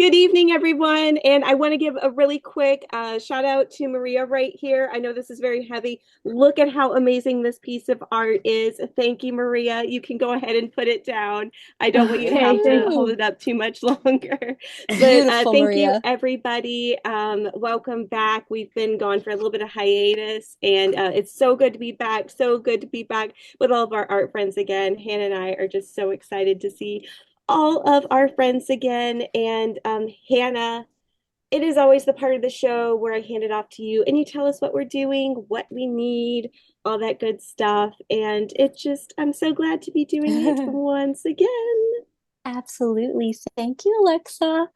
Good evening, everyone. And I want to give a really quick shout out to Maria right here. I know this is very heavy. Look at how amazing this piece of art is. Thank you, Maria. You can go ahead and put it down. I don't want you to have Thank to hold you. it up too much longer. But Beautiful, thank you, Maria. everybody. Welcome back. We've been gone for a little bit of hiatus, and it's so good to be back. So good to be back with all of our art friends again. Hannah and I are just so excited to see all of our friends again. And Hannah, it is always the part of the show where I hand it off to you and you tell us what we're doing, what we need, all that good stuff. And I'm so glad to be doing it once again. Absolutely. Thank you, Alexa.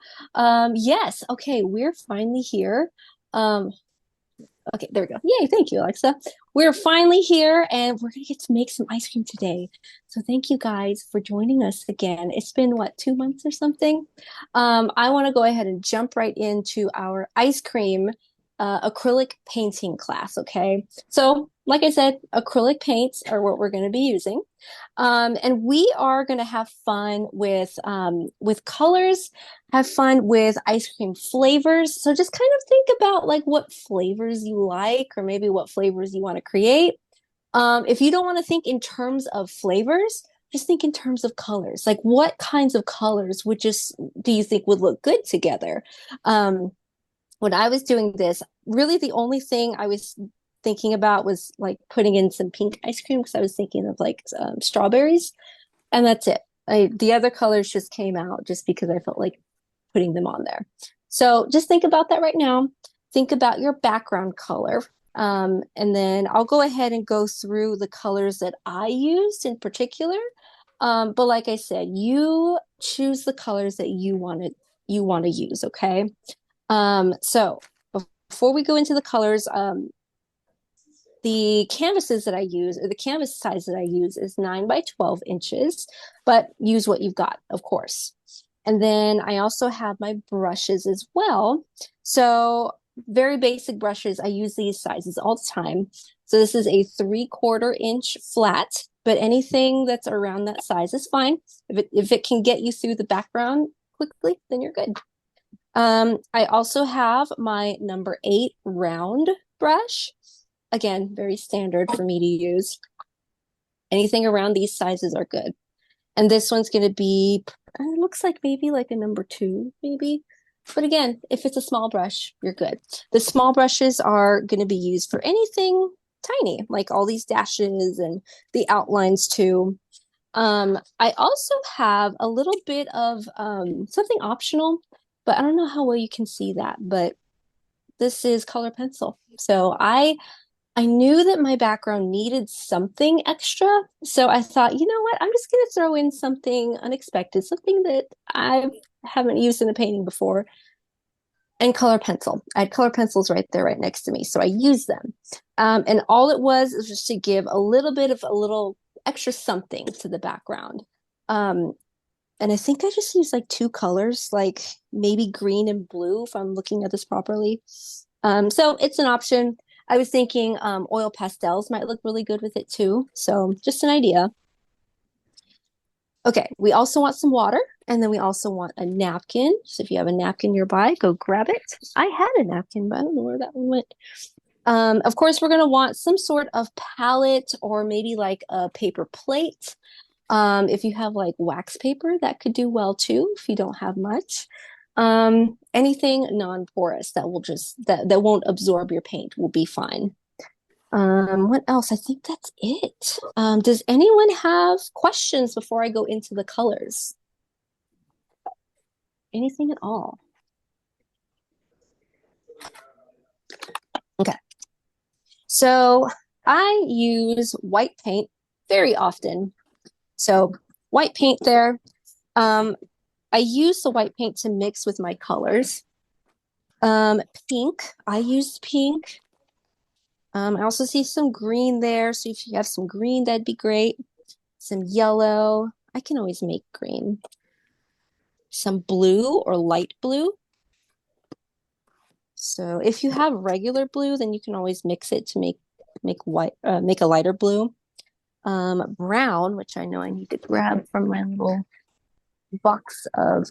Yes, okay, we're finally here. Um, okay, there we go. Yay, thank you, Alexa. We're finally here and we're gonna get to make some ice cream today. So thank you guys for joining us again. It's been what, 2 months or something? I want to go ahead and jump right into our ice cream acrylic painting class, okay? So, like I said, acrylic paints are what we're going to be using. And we are going to have fun with colors, have fun with ice cream flavors. So just kind of think about like what flavors you like, or maybe what flavors you want to create. If you don't want to think in terms of flavors, just think in terms of colors. Like what kinds of colors would just do you think would look good together? Um, when I was doing this, really the only thing I was thinking about was like putting in some pink ice cream because I was thinking of like strawberries, and that's it. The other colors just came out just because I felt like putting them on there. So just think about that right now. Think about your background color. And then I'll go ahead and go through the colors that I used in particular. But like I said, you choose the colors that you want to use, okay? So before we go into the colors, the canvases that I use, or the canvas size that I use, is 9 by 12 inches, but use what you've got, of course. And then I also have my brushes as well. So, very basic brushes. I use these sizes all the time. So, this is a 3/4 inch flat, but anything that's around that size is fine. If it can get you through the background quickly, then you're good. I also have my number 8 round brush. Again, very standard for me to use. Anything around these sizes are good. And this one's going to be, it looks like maybe like a number 2, maybe. But again, if it's a small brush, you're good. The small brushes are going to be used for anything tiny, like all these dashes and the outlines too. I also have a little bit of something optional, but I don't know how well you can see that, but this is color pencil. So I knew that my background needed something extra. So I thought, you know what? I'm just going to throw in something unexpected, something that I haven't used in a painting before, and color pencil. I had color pencils right there, right next to me. So I used them. And all it was just to give a little bit of a little extra something to the background. Um, and I think I just used like 2 colors, like maybe green and blue, if I'm looking at this properly. So it's an option. I was thinking oil pastels might look really good with it too. So just an idea. Okay, we also want some water, and then we also want a napkin. So if you have a napkin nearby, go grab it. I had a napkin, but I don't know where that one went. Of course, we're going to want some sort of palette or maybe like a paper plate. If you have like wax paper, that could do well too, if you don't have much. Anything non-porous that won't absorb your paint will be fine. What else? I think that's it. Does anyone have questions before I go into the colors? Anything at all? Okay. So I use white paint very often. So white paint there. Um, I use the white paint to mix with my colors. Pink, I use pink. I also see some green there. So if you have some green, that'd be great. Some yellow. I can always make green. Some blue or light blue. So if you have regular blue, then you can always mix it to make a lighter blue. Brown, which I know I need to grab from my little box of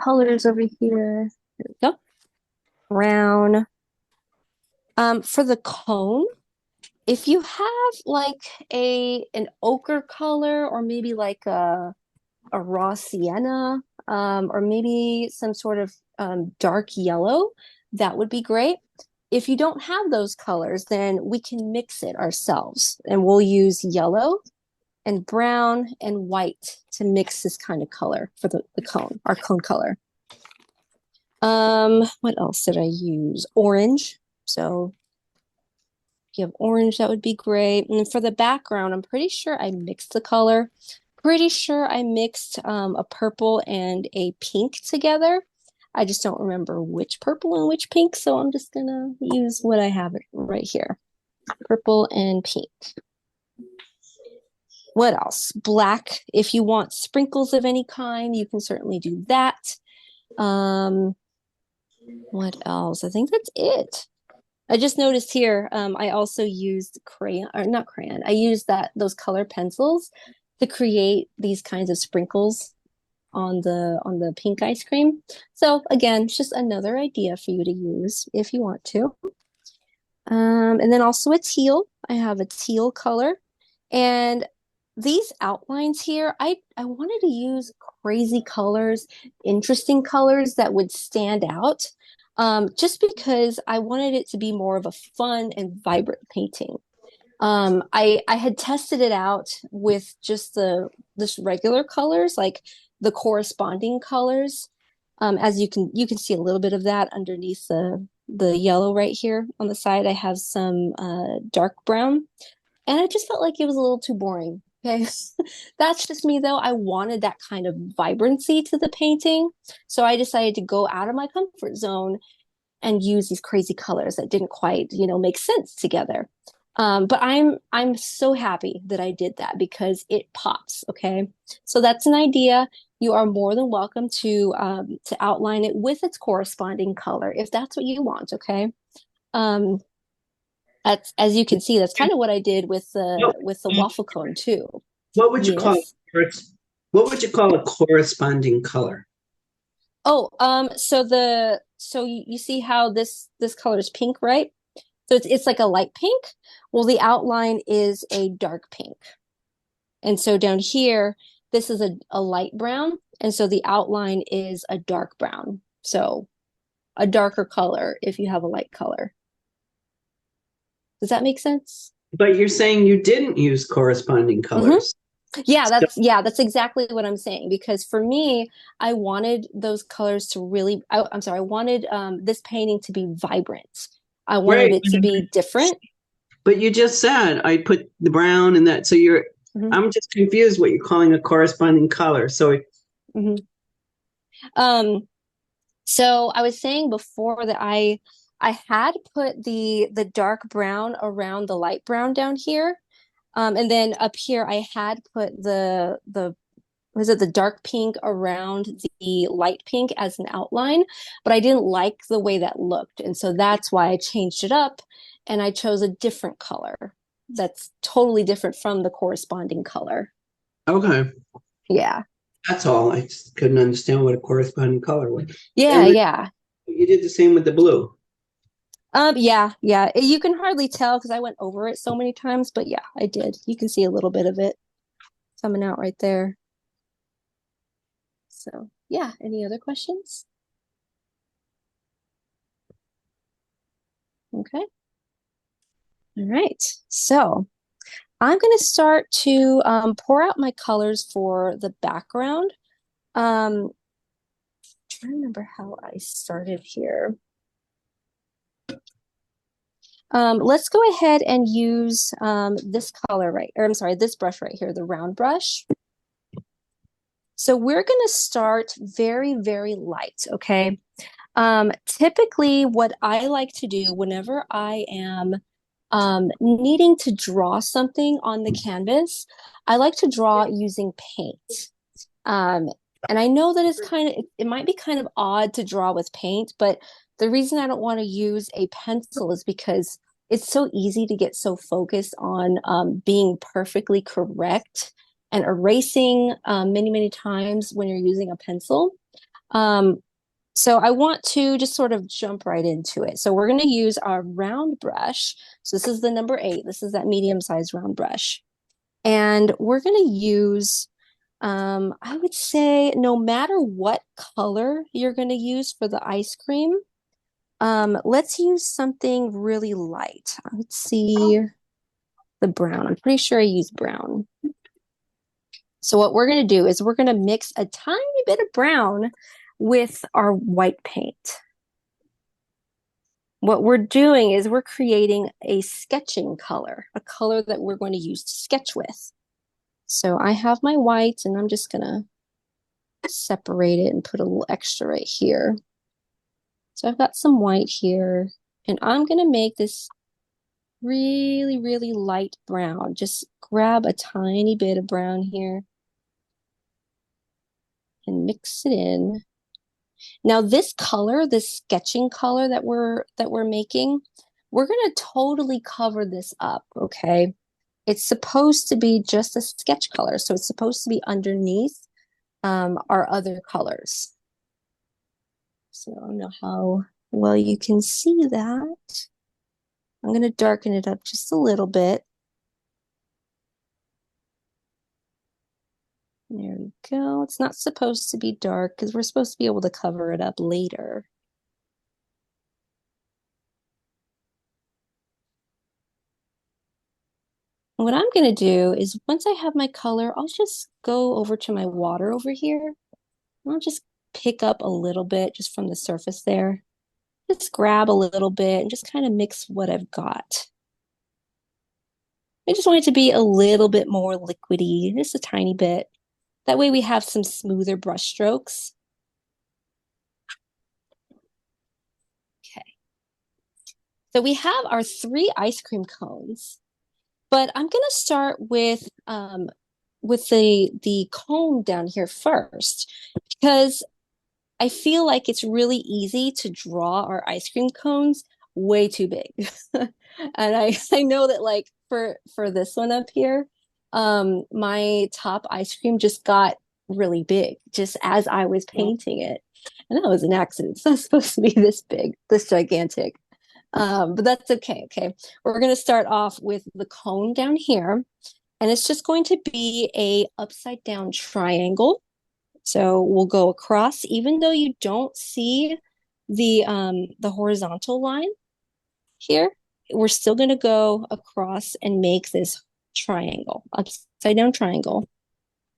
colors over here. There we go. Brown. For the cone, if you have like an ochre color or maybe like a raw sienna, or maybe some sort of dark yellow, that would be great. If you don't have those colors, then we can mix it ourselves and we'll use yellow and brown and white to mix this kind of color for the cone, our cone color. What else did I use? Orange. So if you have orange, that would be great. And for the background, I'm pretty sure I mixed the color. Pretty sure I mixed a purple and a pink together. I just don't remember which purple and which pink, so I'm just gonna use what I have right here. Purple and pink. What else? Black. If you want sprinkles of any kind, you can certainly do that. What else? I think that's it. I just noticed here, I also used crayon, or not crayon. I used those color pencils to create these kinds of sprinkles on the pink ice cream. So again, it's just another idea for you to use if you want to. And then also a teal. I have a teal color. And these outlines here, I wanted to use crazy colors, interesting colors that would stand out, just because I wanted it to be more of a fun and vibrant painting. I had tested it out with just this regular colors, like the corresponding colors. As you can see a little bit of that underneath the yellow right here on the side. I have some dark brown, and I just felt like it was a little too boring. Okay, that's just me though. I wanted that kind of vibrancy to the painting, so I decided to go out of my comfort zone and use these crazy colors that didn't quite, make sense together. But I'm so happy that I did that because it pops. Okay, so that's an idea. You are more than welcome to outline it with its corresponding color if that's what you want. Okay, um, that's as you can see, that's kind of what I did No, with the waffle cone too. what would you call Yes. what would you call a corresponding color? Oh, so you see how this color is pink, right? So it's like a light pink. Well, the outline is a dark pink. And so down here, this is a light brown. And so the outline is a dark brown. So a darker color if you have a light color. Does that make sense? But you're saying you didn't use corresponding Mm-hmm. colors. So, Yeah, that's exactly what I'm saying. Because for me, I wanted those colors to really, I'm sorry, I wanted this painting to be vibrant. I wanted right. it to be different. But you just said I put the brown and that. So Mhm, I'm just confused what you're calling a corresponding color. So, mhm. Um, so I was saying before that I had put the dark brown around the light brown down here. And then up here I had put the was it the dark pink around the light pink as an outline, but I didn't like the way that looked. And so that's why I changed it up and I chose a different color that's totally different from the corresponding color. okay. Yeah. That's all. I just couldn't understand what a corresponding color was. Yeah, And then yeah. you did the same with the blue. Yeah, yeah. You can hardly tell because I went over it so many times, but yeah, I did. You can see a little bit of it coming out right there. So, yeah, any other questions? Okay. All right. So, I'm going to start to pour out my colors for the background. Trying to remember how I started here. Let's go ahead and use this color right, or I'm sorry, this brush right here, the round brush. So we're going to start very, very light, okay? Typically, what I like to do whenever I am needing to draw something on the canvas, I like to draw using paint. Um, and I know that it might be kind of odd to draw with paint, but the reason I don't want to use a pencil is because it's so easy to get so focused on being perfectly correct and erasing many, many times when you're using a pencil. So I want to just sort of jump right into it. So we're going to use our round brush. So this is the number 8. This is that medium-sized round brush. And we're going to use, I would say, no matter what color you're going to use for the ice cream, let's use something really light. Let's see the brown. I'm pretty sure I used brown. So what we're going to do is we're going to mix a tiny bit of brown with our white paint. What we're doing is we're creating a sketching color, a color that we're going to use to sketch with. So I have my white and I'm just going to separate it and put a little extra right here. So I've got some white here and I'm going to make this really, really light brown. Just grab a tiny bit of brown here and mix it in. Now this color, this sketching color that we're making, we're going to totally cover this up, okay? It's supposed to be just a sketch color, so it's supposed to be underneath our other colors. So I don't know how well you can see that. I'm going to darken it up just a little bit. There we go. It's not supposed to be dark because we're supposed to be able to cover it up later. What I'm going to do is once I have my color, I'll just go over to my water over here. I'll just pick up a little bit just from the surface there. Just grab a little bit and just kind of mix what I've got. I just want it to be a little bit more liquidy, just a tiny bit. That way we have some smoother brush strokes. Okay. So we have our 3 ice cream cones, but I'm going to start with the cone down here first because I feel like it's really easy to draw our ice cream cones way too big. And I know that like for this one up here, my top ice cream just got really big just as I was painting it. And that was an accident. It's not supposed to be this big, this gigantic. But that's okay. Okay. We're going to start off with the cone down here, and it's just going to be a upside down triangle. So we'll go across, even though you don't see the horizontal line here, we're still going to go across and make this triangle, upside down triangle,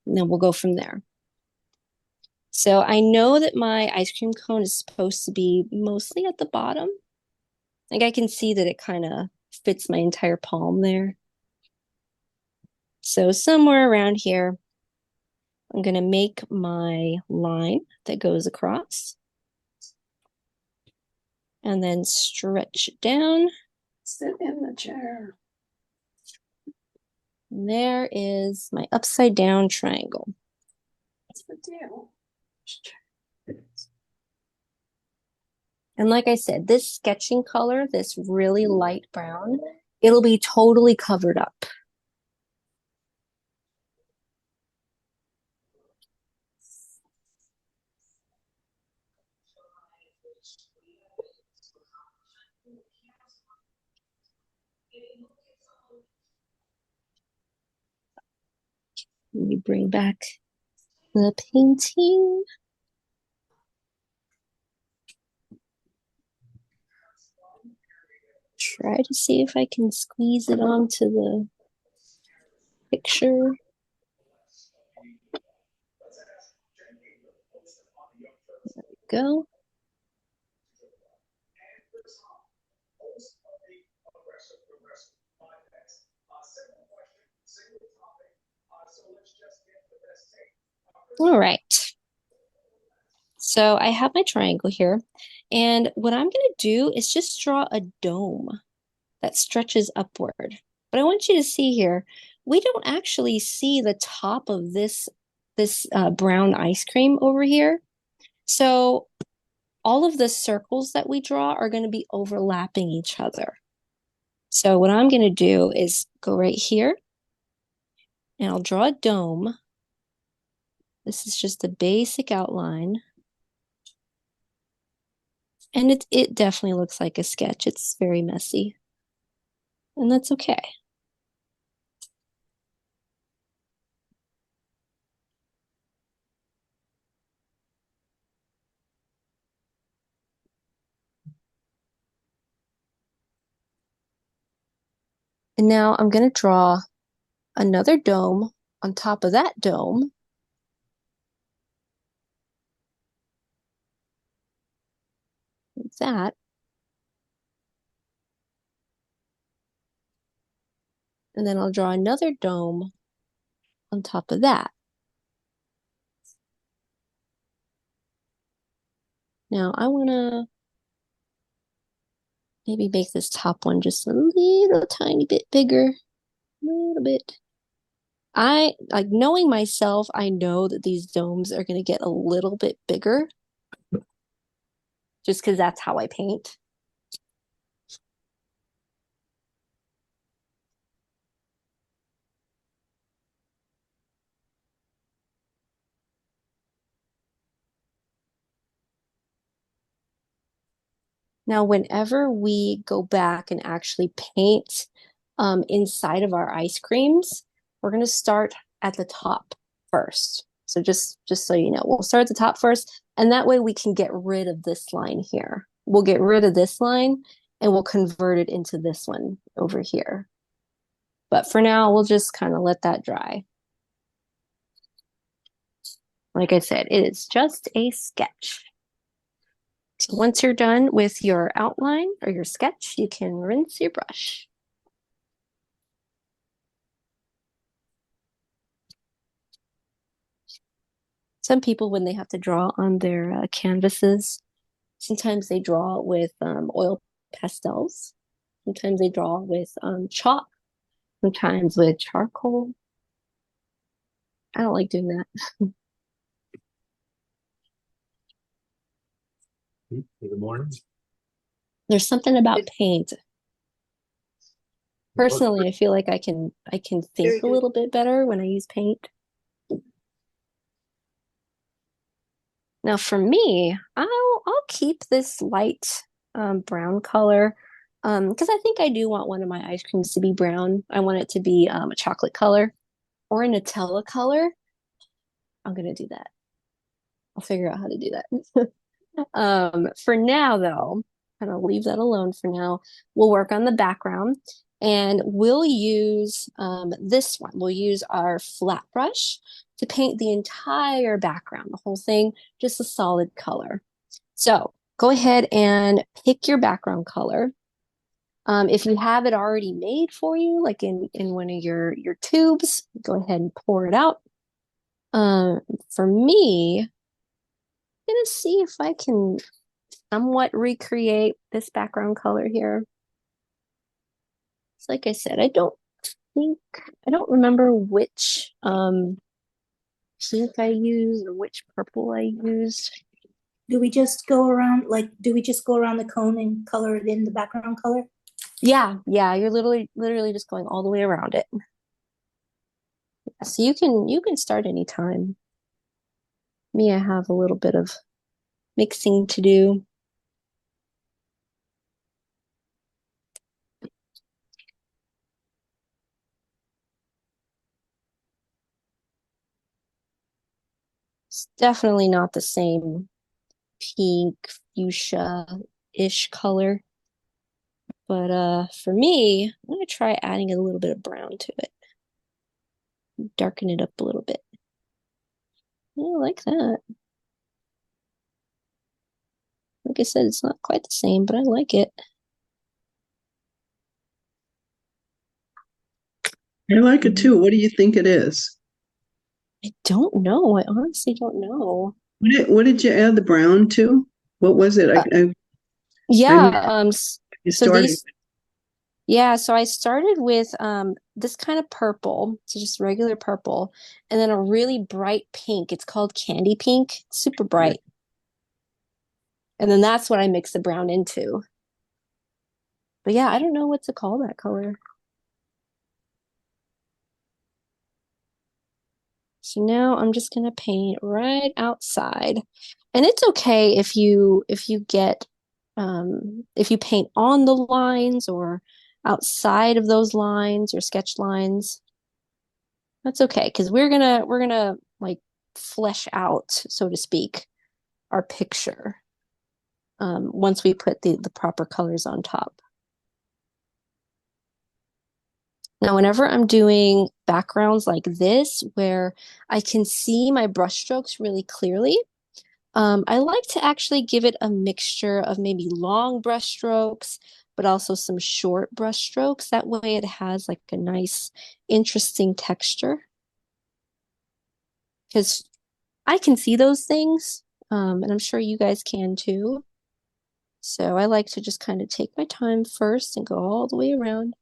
and then we'll go from there. So I know that my ice cream cone is supposed to be mostly at the bottom. Like I can see that it kind of fits my entire palm there. So somewhere around here, I'm going to make my line that goes across and then stretch it down. Sit in the chair. And there is my upside down triangle. What's the deal? And like I said, this sketching color, this really light brown, it'll be totally covered up. Let me bring back the painting. Try to see if I can squeeze it onto the picture. There we go. All right. So I have my triangle here. And what I'm going to do is just draw a dome that stretches upward. But I want you to see here, we don't actually see the top of this brown ice cream over here. So all of the circles that we draw are going to be overlapping each other. So what I'm going to do is go right here And I'll draw a dome. This is just a basic outline. And it definitely looks like a sketch. It's very messy. And that's okay. And now I'm going to draw another dome on top of that dome. Like that. And then I'll draw another dome on top of that. Now I want to maybe make this top one just a little tiny bit bigger. A little bit. I like knowing myself, I know that these domes are going to get a little bit bigger just because that's how I paint. Now, whenever we go back and actually paint inside of our ice creams, we're going to start at the top first. So just so you know, we'll start at the top first, and that way we can get rid of this line here. We'll get rid of this line and we'll convert it into this one over here. But for now, we'll just kind of let that dry. Like I said, it is just a sketch. So once you're done with your outline or your sketch, you can rinse your brush. Some people, when they have to draw on their canvases, sometimes they draw with oil pastels. Sometimes they draw with chalk. Sometimes with charcoal. I don't like doing that. Good morning. There's something about paint. Personally, I feel like I can think a little bit better when I use paint. Now for me, I'll keep this light brown color because I think I do want one of my ice creams to be brown. I want it to be a chocolate color or a Nutella color. I'm gonna do that. I'll figure out how to do that. For now, though, kind of leave that alone for now. We'll work on the background and we'll use this one. We'll use our flat brush to paint the entire background, the whole thing, just a solid color. So go ahead and pick your background color. If you have it already made for you, like in one of your tubes, go ahead and pour it out. For me, I'm gonna see if I can somewhat recreate this background color here. It's like I said, I don't remember which pink I used or which purple I used. Do we just go around the cone and color it in the background color? Yeah, you're literally just going all the way around it. So you can start anytime. Me, I have a little bit of mixing to do. It's definitely not the same pink fuchsia-ish color. But for me, I'm gonna try adding a little bit of brown to it. Darken it up a little bit. I like that. Like I said, it's not quite the same, but I like it. I like it too. What do you think it is? I don't know. I honestly don't know. What did you add the brown to? What was it? Yeah, You so started. so I started with this kind of purple, so just regular purple, and then a really bright pink. It's called candy pink. It's super bright. And then that's what I mix the brown into. But yeah, I don't know what to call that color. So now I'm just gonna paint right outside. And it's okay if you get if you paint on the lines or outside of those lines or sketch lines. That's okay because we're gonna like flesh out, so to speak, our picture once we put the proper colors on top. Now, whenever I'm doing backgrounds like this, where I can see my brushstrokes really clearly, I like to actually give it a mixture of maybe long brushstrokes, but also some short brushstrokes. That way it has like a nice, interesting texture. Because I can see those things, and I'm sure you guys can too. So I like to just kind of take my time first and go all the way around.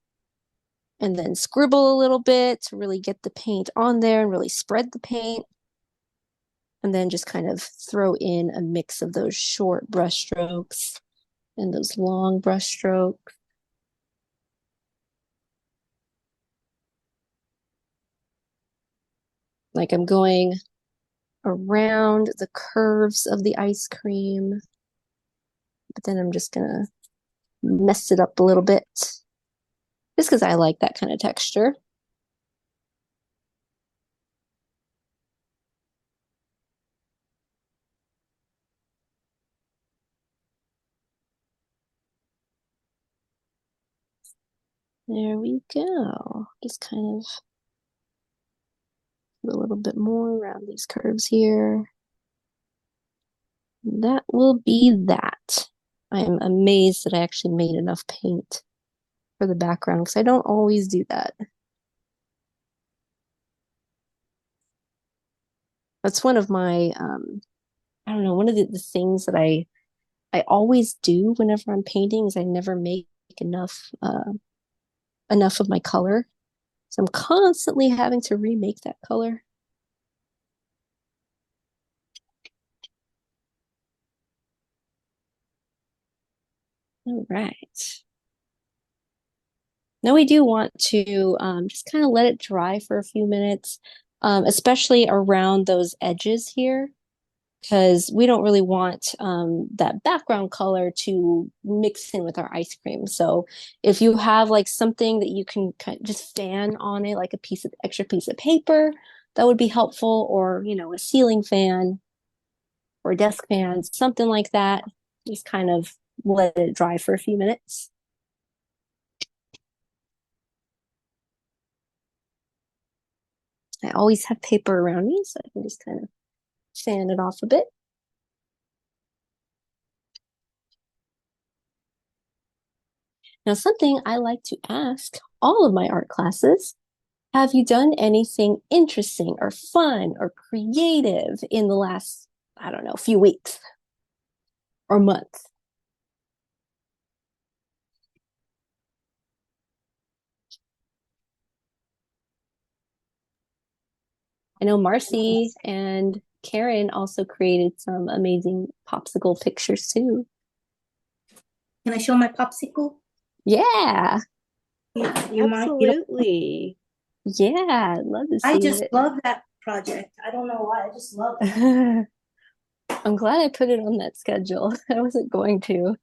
And then scribble a little bit to really get the paint on there and really spread the paint. And then just kind of throw in a mix of those short brush strokes and those long brush strokes. Like I'm going around the curves of the ice cream, but then I'm just gonna mess it up a little bit just because I like that kind of texture. There we go. Just kind of a little bit more around these curves here. That will be that. I am amazed that I actually made enough paint for the background because I don't always do that. That's one of my, I don't know, one of the things that I always do whenever I'm painting is I never make enough of my color. So I'm constantly having to remake that color. All right. Now we do want to just kind of let it dry for a few minutes, especially around those edges here, because we don't really want that background color to mix in with our ice cream. So if you have like something that you can kind of just fan on it, like a extra piece of paper, that would be helpful, or a ceiling fan or desk fan, something like that. Just kind of let it dry for a few minutes. I always have paper around me, so I can just kind of fan it off a bit. Now, something I like to ask all of my art classes, have you done anything interesting or fun or creative in the last, I don't know, few weeks or months? I know Marcy and Karen also created some amazing popsicle pictures too. Can I show my popsicle? Yeah. You mind? Absolutely. Yeah, I'd love to see I just it. love that project. I don't know why. I just love it. I'm glad I put it on that schedule. I wasn't going to.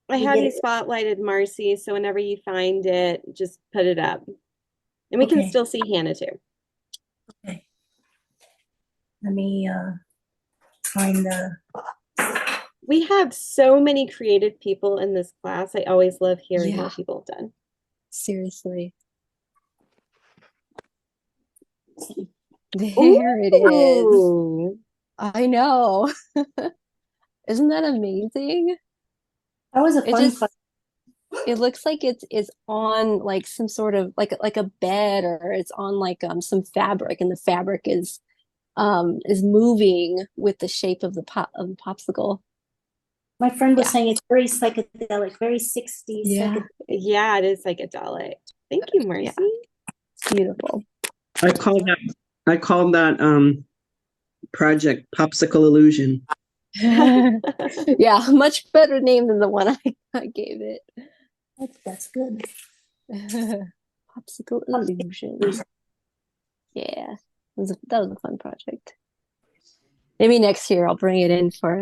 I You have get you it. spotlighted, Marcy, so whenever you find it, just put it up. And we can Okay. still see Hannah too. Okay. Let me find the. We have so many creative people in this class. I always love hearing Yeah. what people have done. Seriously. There it is. Ooh. I know. Isn't that amazing? That was a It fun just class. it looks like it's on like some sort of like a bed, or it's on like some fabric, and the fabric is moving with the shape of the popsicle. My friend was Yeah. saying it's very psychedelic, very 60s Yeah. psychedelic. Yeah, it is psychedelic. Thank you, Marcy. Yeah. It's beautiful. I call that project Popsicle Illusion. Yeah, much better name than the one I gave it. That's good. Popsicle illusion. Yeah. That was a fun project. Maybe next year I'll bring it in for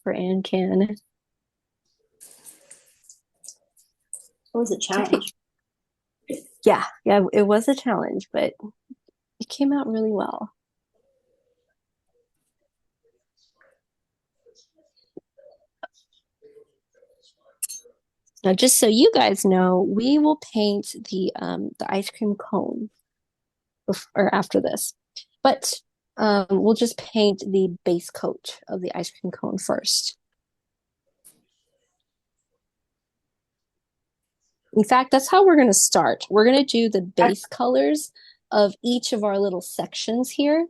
AnCan. It was a challenge. Yeah, it was a challenge, but it came out really well. Now, just so you guys know, we will paint the ice cream cone or after this, but we'll just paint the base coat of the ice cream cone first. In fact, that's how we're going to start. We're going to do the base colors of each of our little sections here.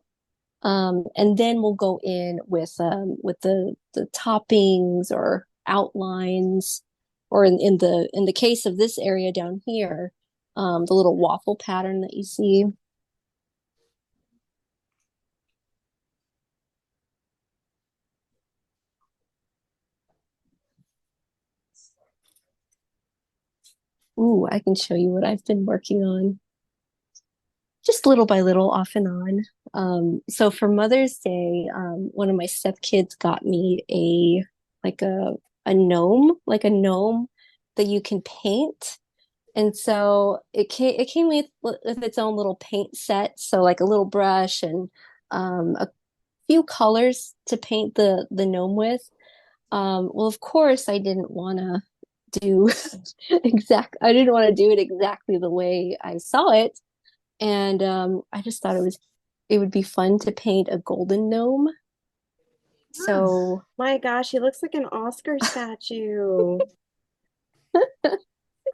And then we'll go in with the toppings or outlines, or in the case of this area down here, the little waffle pattern that you see. Ooh, I can show you what I've been working on. Just little by little, off and on. So for Mother's Day, one of my stepkids got me a gnome, like a gnome that you can paint. And so it came with its own little paint set. So like a little brush and a few colors to paint the gnome with. Well, of course, I didn't want to do I didn't want to do it exactly the way I saw it. And I just thought it would be fun to paint a golden gnome. So My gosh, he looks like an Oscar statue.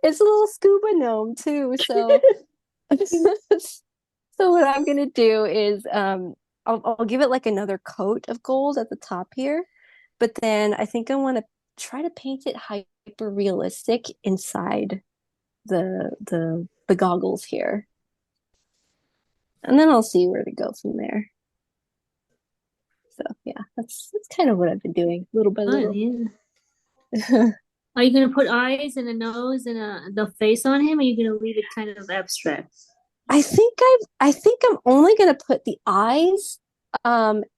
it's a little scuba gnome too. So so what I'm gonna do is I'll give it like another coat of gold at the top here, but then I think I want to try to paint it hyper realistic inside the goggles here. And then I'll see where to go from there. So yeah, that's kind of what I've been doing, little by little. Yeah. Are you gonna put eyes and a nose and the face on him, or are you gonna leave it kind of abstract? I think I'm only gonna put the eyes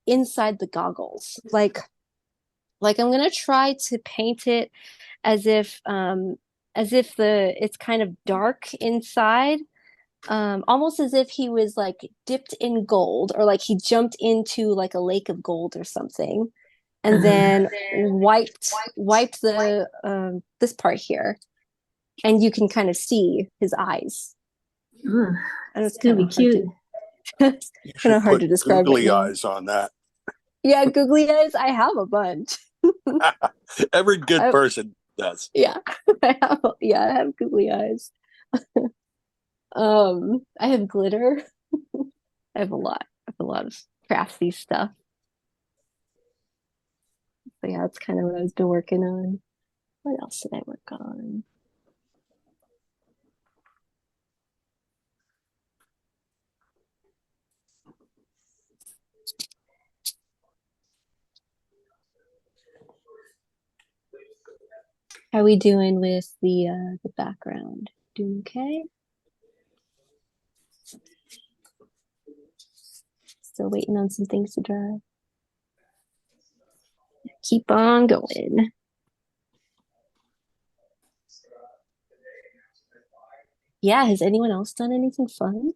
inside the goggles. Like I'm gonna try to paint it as if it's kind of dark inside. Almost as if he was like dipped in gold, or like he jumped into like a lake of gold or something, and then wiped the this part here, and you can kind of see his eyes. And it's gonna be cute. It's kind of hard to describe. Googly eyes on that. Yeah, googly eyes. I have a bunch. Every good person does. Yeah, I have googly eyes. I have glitter. I have a lot. I have a lot of crafty stuff. But yeah, that's kind of what I've been working on. What else did I work on? How are we doing with the background? Doing okay? Still waiting on some things to dry. Keep on going. Yeah, has anyone else done anything fun?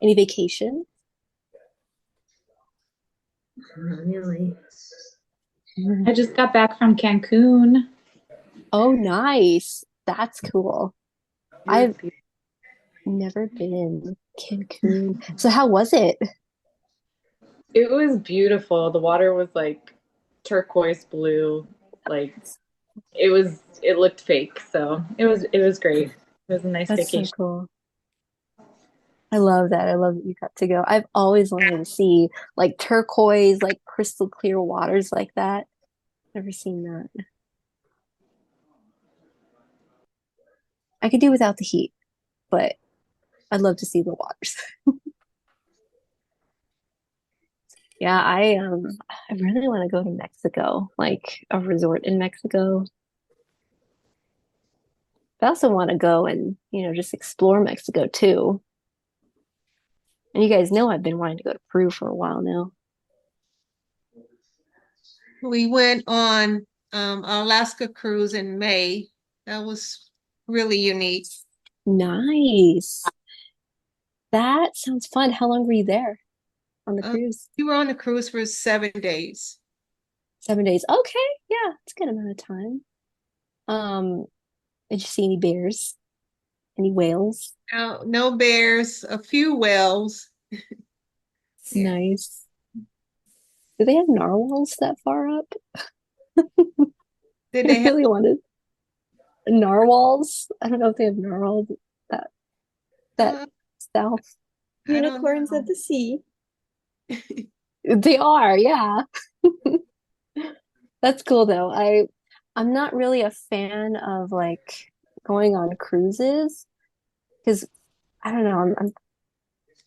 Any vacation? Not really. I just got back from Cancun. Oh, nice. That's cool. I've never been Cancun. So how was it? It was beautiful. The water was like turquoise blue. Like it looked fake. So it was great. It was a nice That's vacation. so cool. I love that. I love that you got to go. I've always wanted to see like turquoise, like crystal clear waters like that. Never seen that. I could do without the heat, but I'd love to see the waters. Yeah, I really want to go to Mexico, like a resort in Mexico. I also want to go and, just explore Mexico too. And you guys know I've been wanting to go to Peru for a while now. We went on Alaska cruise in May. That was really unique. Nice. That sounds fun. How long were you there on the Uh, cruise? we were on the cruise for 7 days. 7 days. Okay, yeah, it's a good amount of time. Um, did you see any bears? Any whales? No bears, a few whales. Yeah. Nice. Do they have narwhals that far up? Did I they have really wanted narwhals. I don't know if they have narwhals that uh, south. I don't Unicorns know. of the sea. They are, yeah. That's cool though. I'm not really a fan of like going on cruises because I don't know, I'm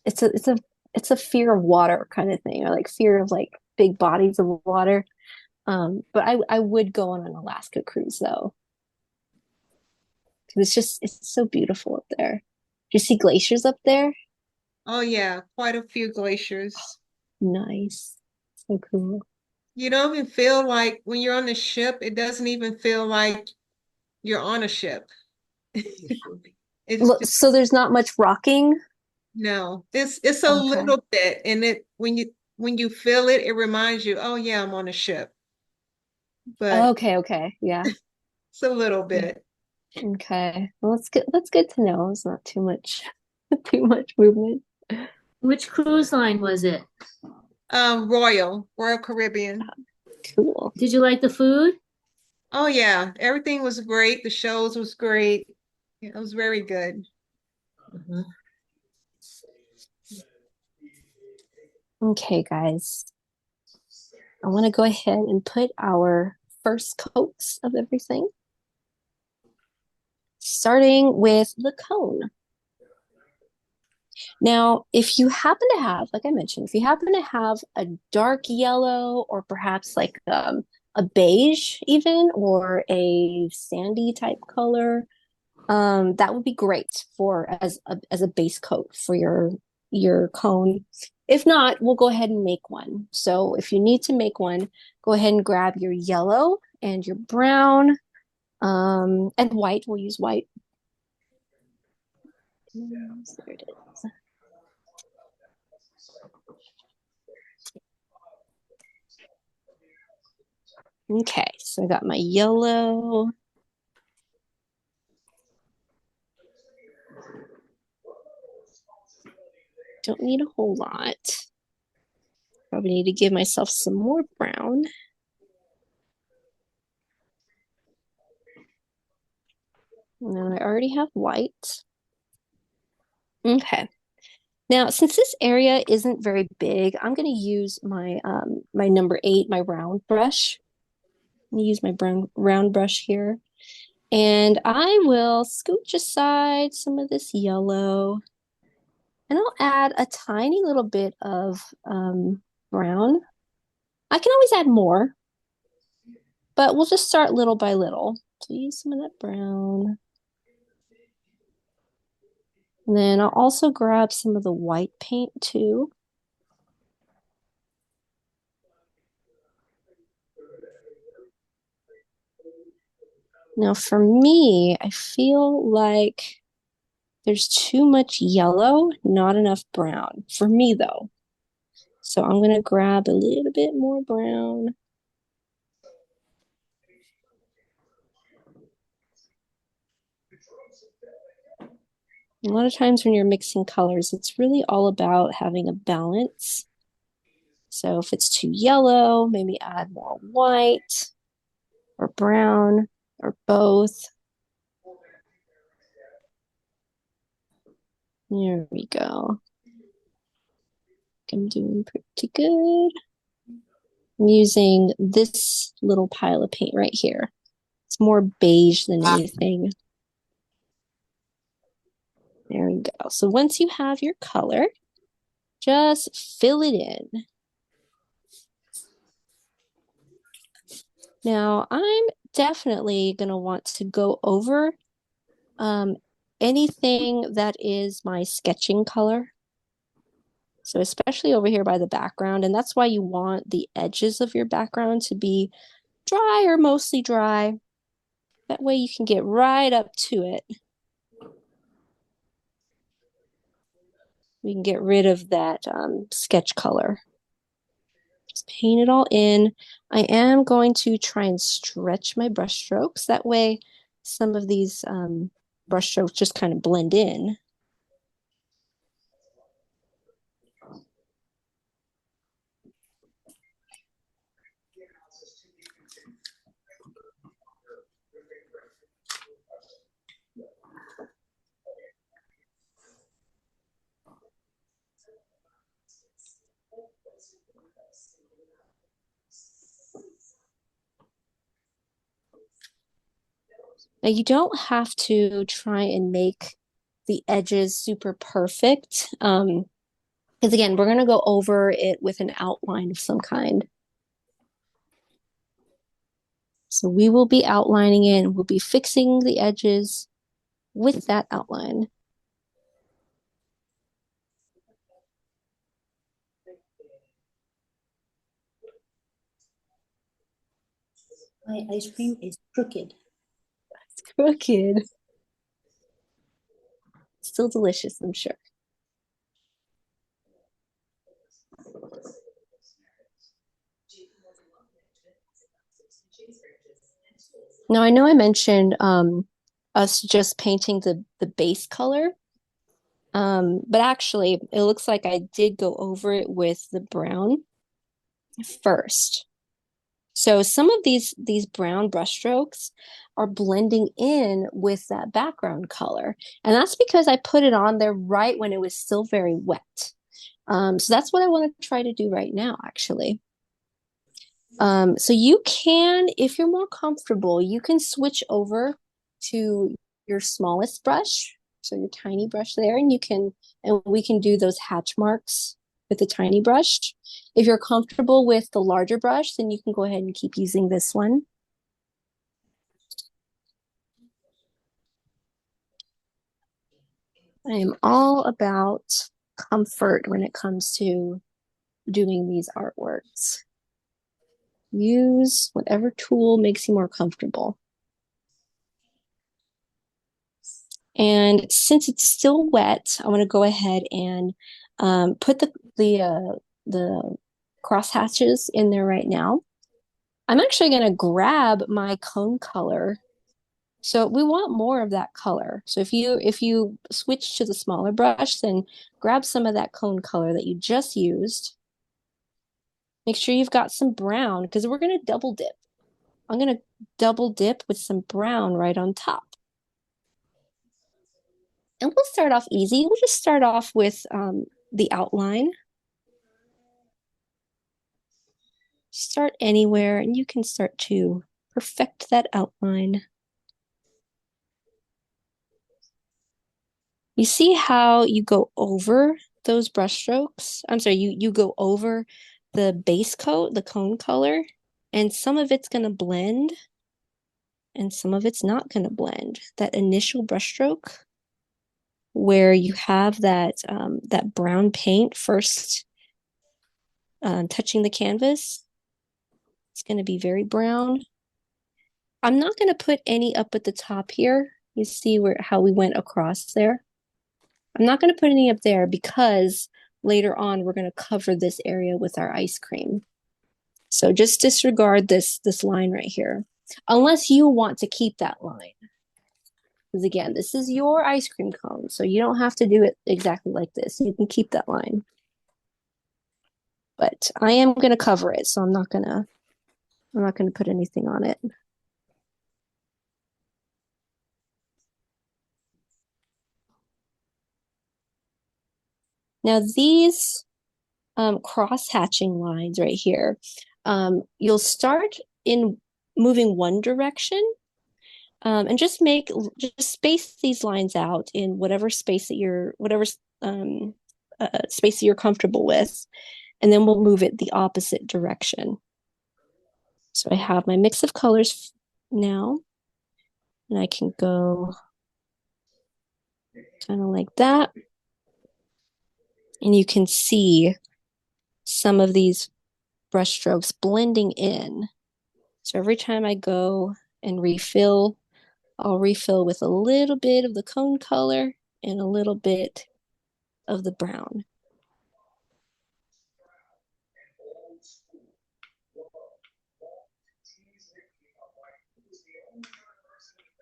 it's a fear of water kind of thing, or like fear of like big bodies of water. But I would go on an Alaska cruise though, because it's so beautiful up there. Do you see glaciers up there? Oh yeah, quite a few glaciers. Nice. So cool. You don't even feel like when you're on the ship, it doesn't even feel like you're on a ship. It's Look, just so there's not much rocking. no. It's a Okay. little bit, and it when you feel it, it reminds you, oh yeah, I'm on a ship. But Okay, okay. Yeah. it's a little Yeah. bit. Okay. Well, that's good. That's good to know. It's not too much too much movement. Which cruise line was it? Royal Caribbean. Cool. Did you like the food? Oh yeah, everything was great. The shows was great. It was very good. Mhm. Okay, guys. I want to go ahead and put our first coats of everything, starting with the cone. Now, if you happen to have, like I mentioned, if you happen to have a dark yellow or perhaps like a beige even or a sandy type color, that would be great for as a base coat for your cone. If not, we'll go ahead and make one. So if you need to make one, go ahead and grab your yellow and your brown, and white. We'll use white. There it is. Okay, so I got my yellow. Don't need a whole lot. Probably need to give myself some more brown. And then I already have white. Okay. Now, since this area isn't very big, I'm going to use my number 8, my round brush. I'm going to use my brown round brush here. And I will scooch aside some of this yellow. And I'll add a tiny little bit of brown. I can always add more, but we'll just start little by little. So use some of that brown. And then I'll also grab some of the white paint too. Now for me, I feel like there's too much yellow, not enough brown. For me though. So I'm gonna grab a little bit more brown. A lot of times when you're mixing colors, it's really all about having a balance. So if it's too yellow, maybe add more white or brown or both. There we go. I'm doing pretty good. I'm using this little pile of paint right here. It's more beige than anything. There we go. So once you have your color, just fill it in. Now, I'm definitely going to want to go over anything that is my sketching color. So especially over here by the background, and that's why you want the edges of your background to be dry or mostly dry. That way you can get right up to it. We can get rid of that sketch color. Just paint it all in. I am going to try and stretch my brush strokes. That way some of these brush strokes just kind of blend in. Now you don't have to try and make the edges super perfect. Because again, we're going to go over it with an outline of some kind. So we will be outlining it and we'll be fixing the edges with that outline. My ice cream is crooked. It's crooked. Still delicious, I'm sure. Now I know I mentioned us just painting the base color. But actually it looks like I did go over it with the brown first. So some of these brown brush strokes are blending in with that background color. And that's because I put it on there right when it was still very wet. So that's what I want to try to do right now, actually. So you can, if you're more comfortable, you can switch over to your smallest brush. So your tiny brush there, and we can do those hatch marks with the tiny brush. If you're comfortable with the larger brush, then you can go ahead and keep using this one. I am all about comfort when it comes to doing these artworks. Use whatever tool makes you more comfortable. And since it's still wet, I want to go ahead and put the cross hatches in there right now. I'm actually going to grab my cone color. So we want more of that color. So if you switch to the smaller brush, then grab some of that cone color that you just used. Make sure you've got some brown because we're going to double dip. I'm going to double dip with some brown right on top. And we'll start off easy. We'll just start off with the outline. Start anywhere and you can start to perfect that outline. You see how you go over those brush strokes? I'm sorry, you go over the base coat, the cone color, and some of it's going to blend and some of it's not going to blend. That initial brush stroke where you have that that brown paint first touching the canvas, it's going to be very brown. I'm not going to put any up at the top here. You see how we went across there? I'm not going to put any up there because later on we're going to cover this area with our ice cream. So just disregard this line right here, unless you want to keep that line. Because again, this is your ice cream cone, so you don't have to do it exactly like this. You can keep that line. But I am going to cover it, so I'm not going to put anything on it. Now these cross-hatching lines right here, you'll start in moving one direction and just space these lines out in whatever space that space that you're comfortable with, and then we'll move it the opposite direction. So I have my mix of colors now, and I can go kind of like that. And you can see some of these brush strokes blending in. So every time I go and refill, I'll refill with a little bit of the cone color and a little bit of the brown.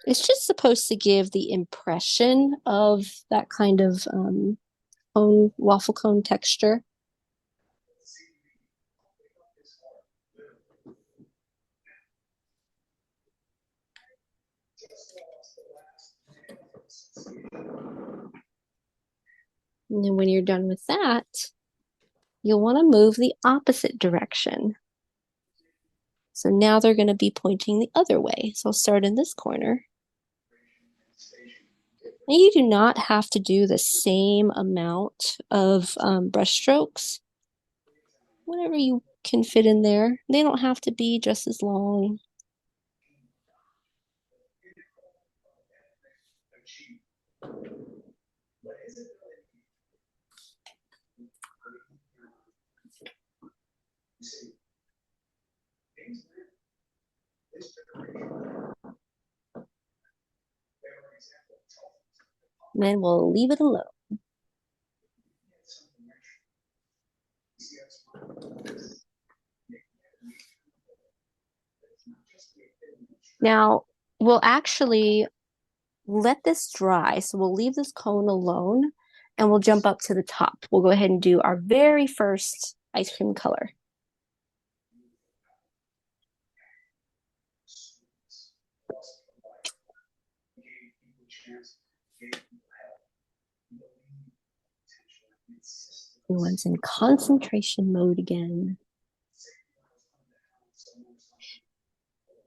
It's just supposed to give the impression of that kind of cone, waffle cone texture. And then when you're done with that, you'll want to move the opposite direction. So now they're going to be pointing the other way. So I'll start in this corner. And you do not have to do the same amount of brush strokes. Whatever you can fit in there. They don't have to be just as long. And then we'll leave it alone. Now, we'll actually let this dry. So we'll leave this cone alone and we'll jump up to the top. We'll go ahead and do our very first ice cream color. Everyone's in concentration mode again.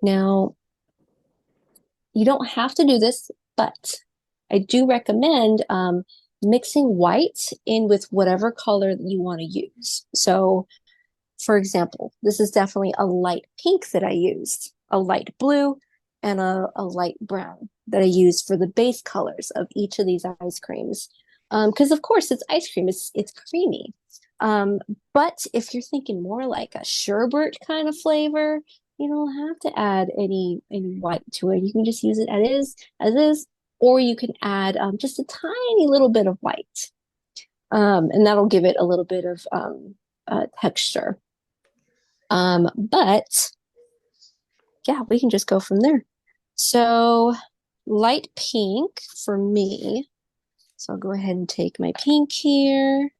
Now, you don't have to do this, but I do recommend mixing white in with whatever color that you want to use. So, for example, this is definitely a light pink that I used, a light blue, and a light brown that I used for the base colors of each of these ice creams. Because of course it's ice cream, it's creamy. But if you're thinking more like a sherbet kind of flavor, you don't have to add any white to it. You can just use it as is, or you can add just a tiny little bit of white, and that'll give it a little bit of texture. But yeah, we can just go from there. So light pink for me. So I'll go ahead and take my pink here.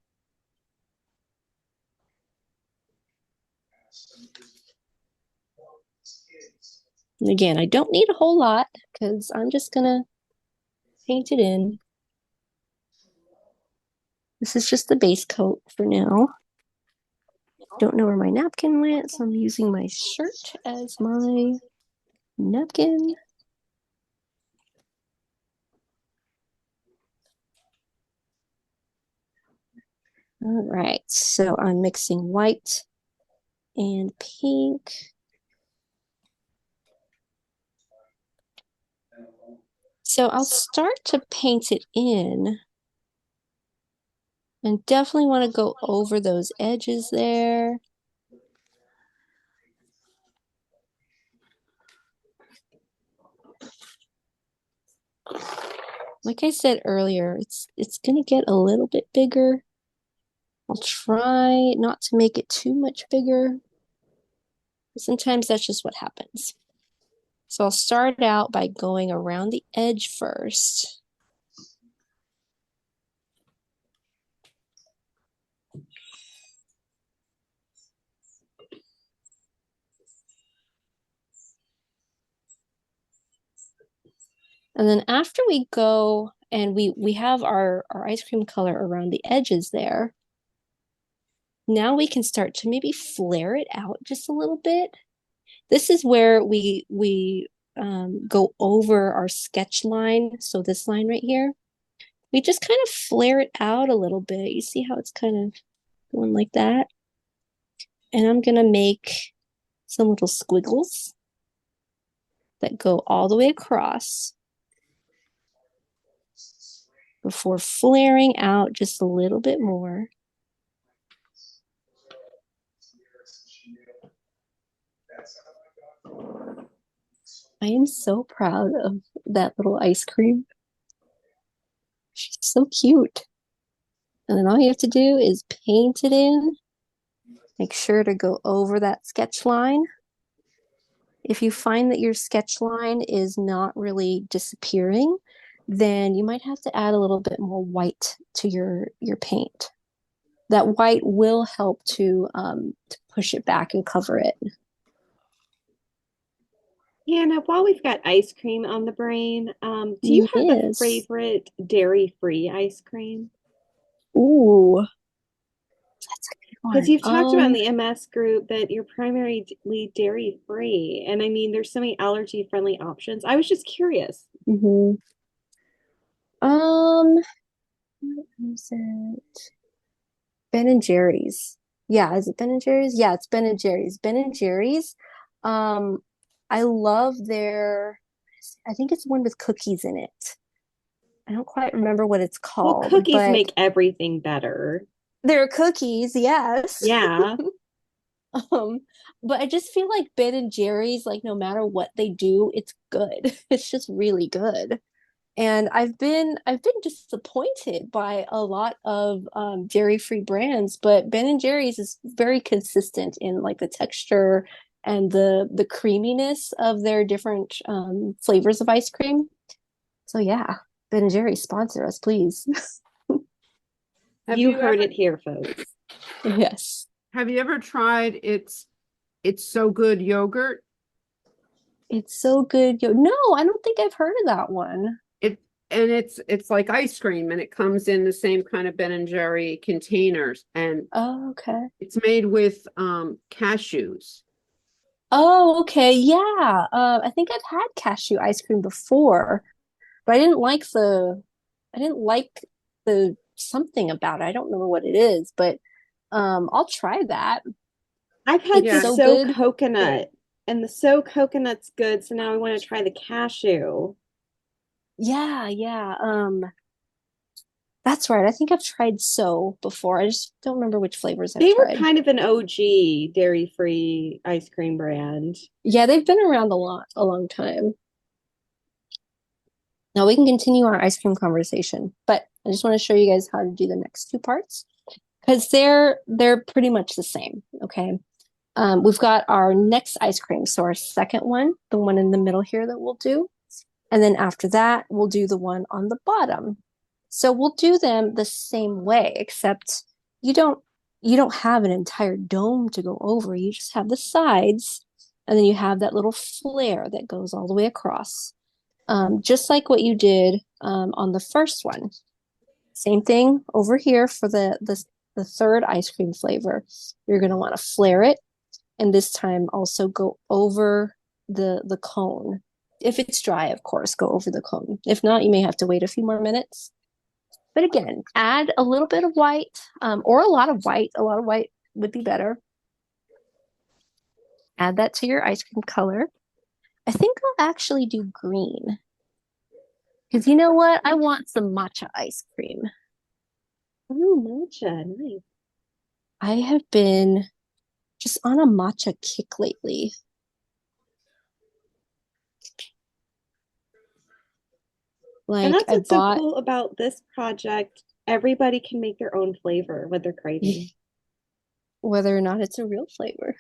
And again, I don't need a whole lot because I'm just gonna paint it in. This is just the base coat for now. Don't know where my napkin went, so I'm using my shirt as my napkin. All right, so I'm mixing white and pink. So I'll start to paint it in and definitely want to go over those edges there. Like I said earlier, it's gonna get a little bit bigger. I'll try not to make it too much bigger. Sometimes that's just what happens. So I'll start out by going around the edge first. And then after we go and we have our ice cream color around the edges there, now we can start to maybe flare it out just a little bit. This is where we go over our sketch line. So this line right here, we just kind of flare it out a little bit. You see how it's kind of going like that? And I'm gonna make some little squiggles that go all the way across before flaring out just a little bit more. I am so proud of that little ice cream. She's so cute. And then all you have to do is paint it in. Make sure to go over that sketch line. If you find that your sketch line is not really disappearing, then you might have to add a little bit more white to your paint. That white will help to push it back and cover it. Hannah, while we've got ice cream on the brain, do you have a Yes. favorite dairy-free ice cream? Ooh, that's a good Because one. you've talked about in the MS group that you're primarily dairy-free. And I mean, there's so many allergy-friendly options. I was just curious. Mhm. What is it? Ben and Jerry's. Yeah, is it Ben and Jerry's? Yeah, it's Ben and Jerry's. Ben and Jerry's. Um, I love their, I think it's one with cookies in it. I don't quite remember what it's Well, called, cookies but make everything better. they're cookies, yes. Yeah. Um, but I just feel like Ben and Jerry's, like no matter what they do, it's good. It's just really good. And I've been disappointed by a lot of dairy-free brands, but Ben and Jerry's is very consistent in like the texture and the creaminess of their different flavors of ice cream. So yeah, Ben and Jerry's sponsor us, please. Have You you heard ever it here, folks. Yes. have you ever tried It's So Good yogurt? It's so good. No, I don't think I've heard of that one. It and it's like ice cream and it comes in the same kind of Ben and Jerry containers and Oh, okay. it's made with cashews. Oh, okay. Yeah. I think I've had cashew ice cream before, but I didn't like the something about it. I don't remember what it is, but I'll try that. I've had It's the Yeah, so So good. coconut, and the So coconut's good. So now I want to try the cashew. Yeah, yeah. That's right. I think I've tried so before. I just don't remember which flavors I've They were tried. kind of an OG dairy-free ice cream brand. Yeah, they've been around a long time. Now we can continue our ice cream conversation, but I just want to show you guys how to do the next two parts because they're pretty much the same. Okay. We've got our next ice cream. So our second one, the one in the middle here that we'll do. And then after that, we'll do the one on the bottom. So we'll do them the same way, except you don't you don't have an entire dome to go over. You just have the sides, and then you have that little flare that goes all the way across. Just like what you did on the first one. Same thing over here for the third ice cream flavor. You're going to want to flare it, and this time also go over the cone. If it's dry, of course, go over the cone. If not, you may have to wait a few more minutes. But again, add a little bit of white, or a lot of white. A lot of white would be better. Add that to your ice cream color. I think I'll actually do green. Because you know what? I want some matcha ice cream. Oh, matcha, nice. I have been just on a matcha kick lately. And Like that's I what's so bought, cool about this project. Everybody can make their own flavor, what they're craving. whether or not it's a real flavor.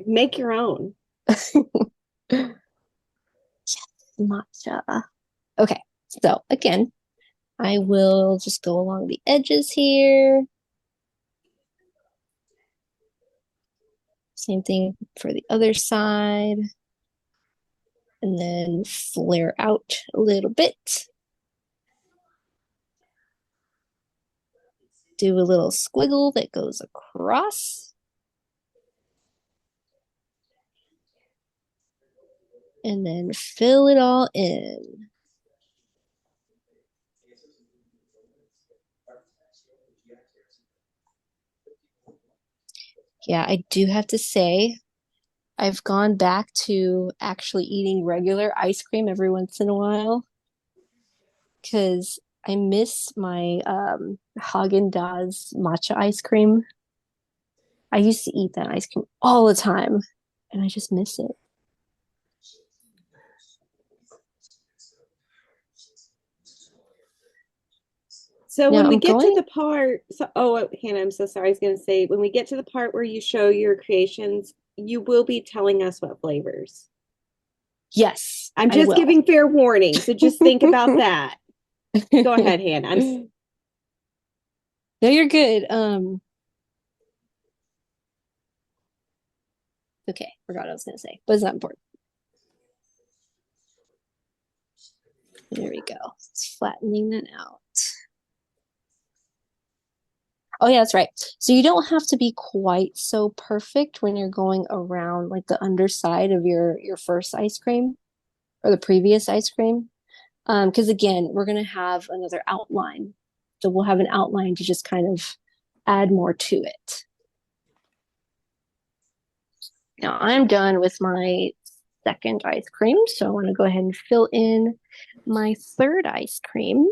Make your own. Yes, matcha. Okay, so again, I will just go along the edges here. Same thing for the other side. And then flare out a little bit. Do a little squiggle that goes across. And then fill it all in. Yeah, I do have to say, I've gone back to actually eating regular ice cream every once in a while because I miss my Haagen-Dazs matcha ice cream. I used to eat that ice cream all the time, and I just miss it. So Now when we I'm get to going, the part, so oh, Hannah, I'm so sorry. I was going to say, when we get to the part where you show your creations, you will be telling us what flavors. yes, I'm I just will. giving fair warning, so just think about that. Go ahead, Hannah. No, you're good. Okay, forgot what I was gonna say, but it's not important. There we go. It's flattening that out. Oh yeah, that's right. So you don't have to be quite so perfect when you're going around like the underside of your first ice cream or the previous ice cream. Because again, we're gonna have another outline. So we'll have an outline to just kind of add more to it. Now I'm done with my second ice cream, so I want to go ahead and fill in my third ice cream.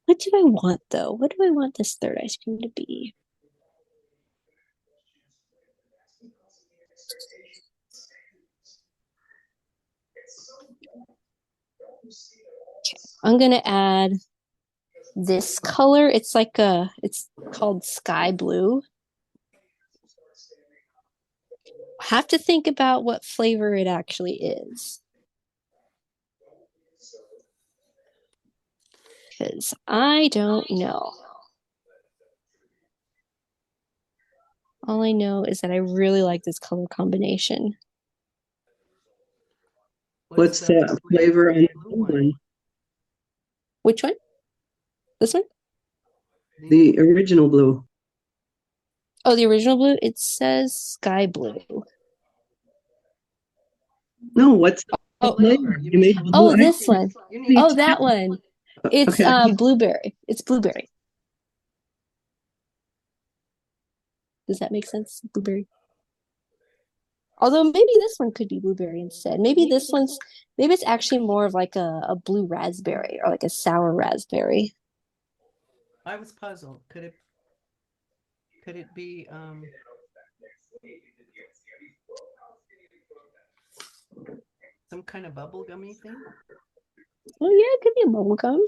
What do I want though? What do I want this third ice cream to be? Okay, I'm gonna add this color. It's called sky blue. I have to think about what flavor it actually is. Because I don't know. All I know is that I really like this color combination. What's the flavor on the blue one? Which one? This one? The original blue. Oh, the original blue? It says sky blue. No, what's the Oh, flavor? You made blue oh, ice this cream. one. You need Oh, to- that one. It's Okay. blueberry. It's blueberry. Does that make sense? Blueberry. Although maybe this one could be blueberry instead. Maybe it's actually more of like a blue raspberry or like a sour raspberry. I was puzzled. Could it be some kind of bubblegummy thing? Oh yeah, it could be a bubble gum.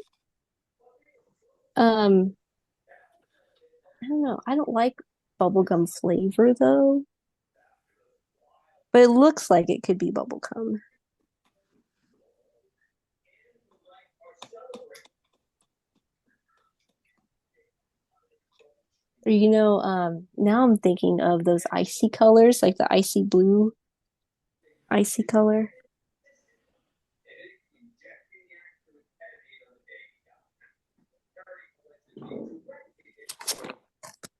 I don't know. I don't like bubblegum flavor though. But it looks like it could be bubblegum. Or now I'm thinking of those icy colors, like the icy blue icy color.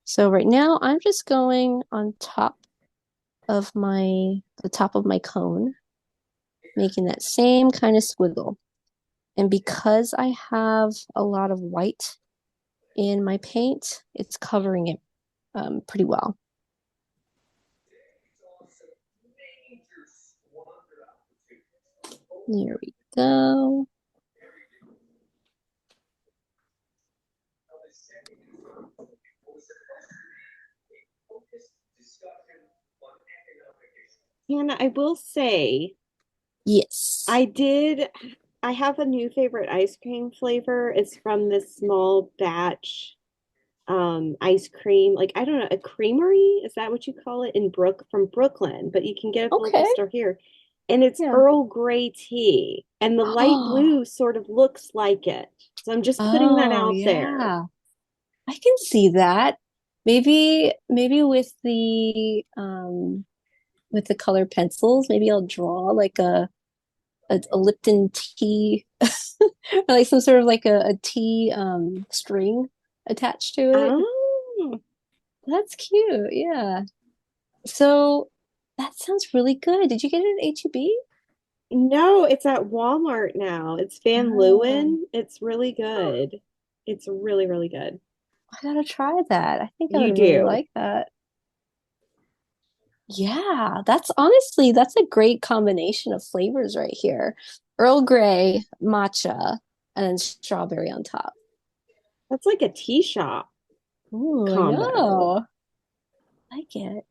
So right now I'm just going on top of the top of my cone, making that same kind of squiggle. And because I have a lot of white in my paint, it's covering it pretty well. There we go. Hannah, I will say, yes, I have a new favorite ice cream flavor. It's from this small batch ice cream. Like, I don't know, a creamery? Is that what you call it from Brooklyn? But you can get it at the local Okay. store here. And it's Yeah. Earl Grey tea. And the light blue sort of looks like it. So I'm just putting that out there. I can see that. Maybe with the color pencils, maybe I'll draw like a Lipton tea or like some sort of like a tea string attached to it. Oh, That's cute. Yeah. So that sounds really good. Did you get it at HEB? no, it's at Walmart now. It's Van Leeuwen. It's really good. It's really, really good. I gotta try that. I think I You would really do. like that. Yeah, that's a great combination of flavors right here. Earl Grey, matcha, and then strawberry on top. That's like a tea shop Ooh, I combo. know. I like it.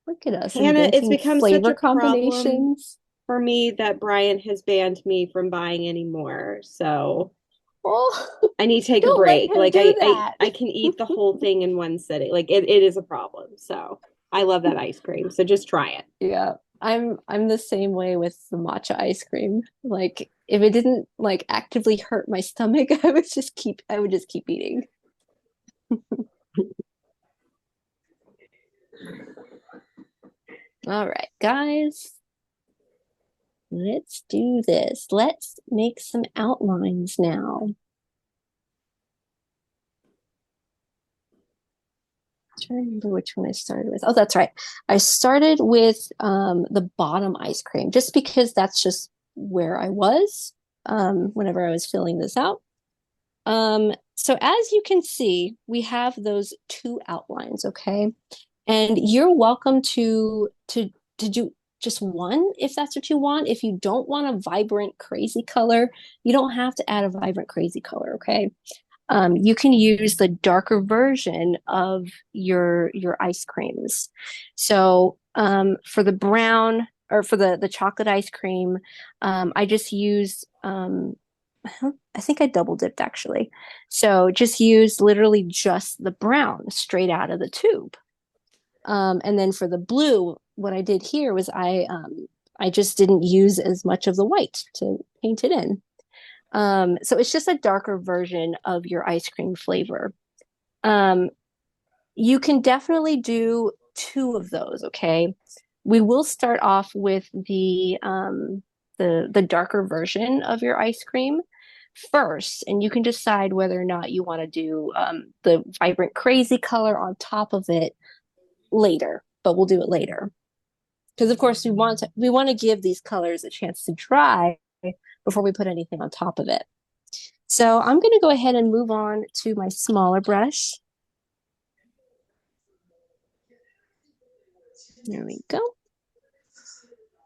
Look at us Hannah, it's inventing become such flavor a problem. combinations. for me that Brian has banned me from buying anymore. So Oh, I need to take a don't let break. him Like do that. I can eat the whole thing in one sitting. Like it is a problem. So I love that ice cream. So just try it. Yeah, I'm the same way with the matcha ice cream. Like if it didn't like actively hurt my stomach, I would just keep eating. All right, guys. Let's do this. Let's make some outlines now. Trying to remember which one I started with. Oh, that's right. I started with the bottom ice cream just because that's just where I was whenever I was filling this out. So as you can see, we have those two outlines, okay? And you're welcome to do just one if that's what you want. If you don't want a vibrant, crazy color, you don't have to add a vibrant, crazy color, okay? You can use the darker version of your ice creams. So for the brown or for the chocolate ice cream, I just used I think I double dipped actually. So just use literally just the brown straight out of the tube. And then for the blue, what I did here was I just didn't use as much of the white to paint it in. So it's just a darker version of your ice cream flavor. Um, you can definitely do two of those, okay? We will start off with the darker version of your ice cream first, and you can decide whether or not you want to do the vibrant crazy color on top of it later, but we'll do it later. Because of course we want to give these colors a chance to dry before we put anything on top of it. So I'm going to go ahead and move on to my smaller brush. There we go.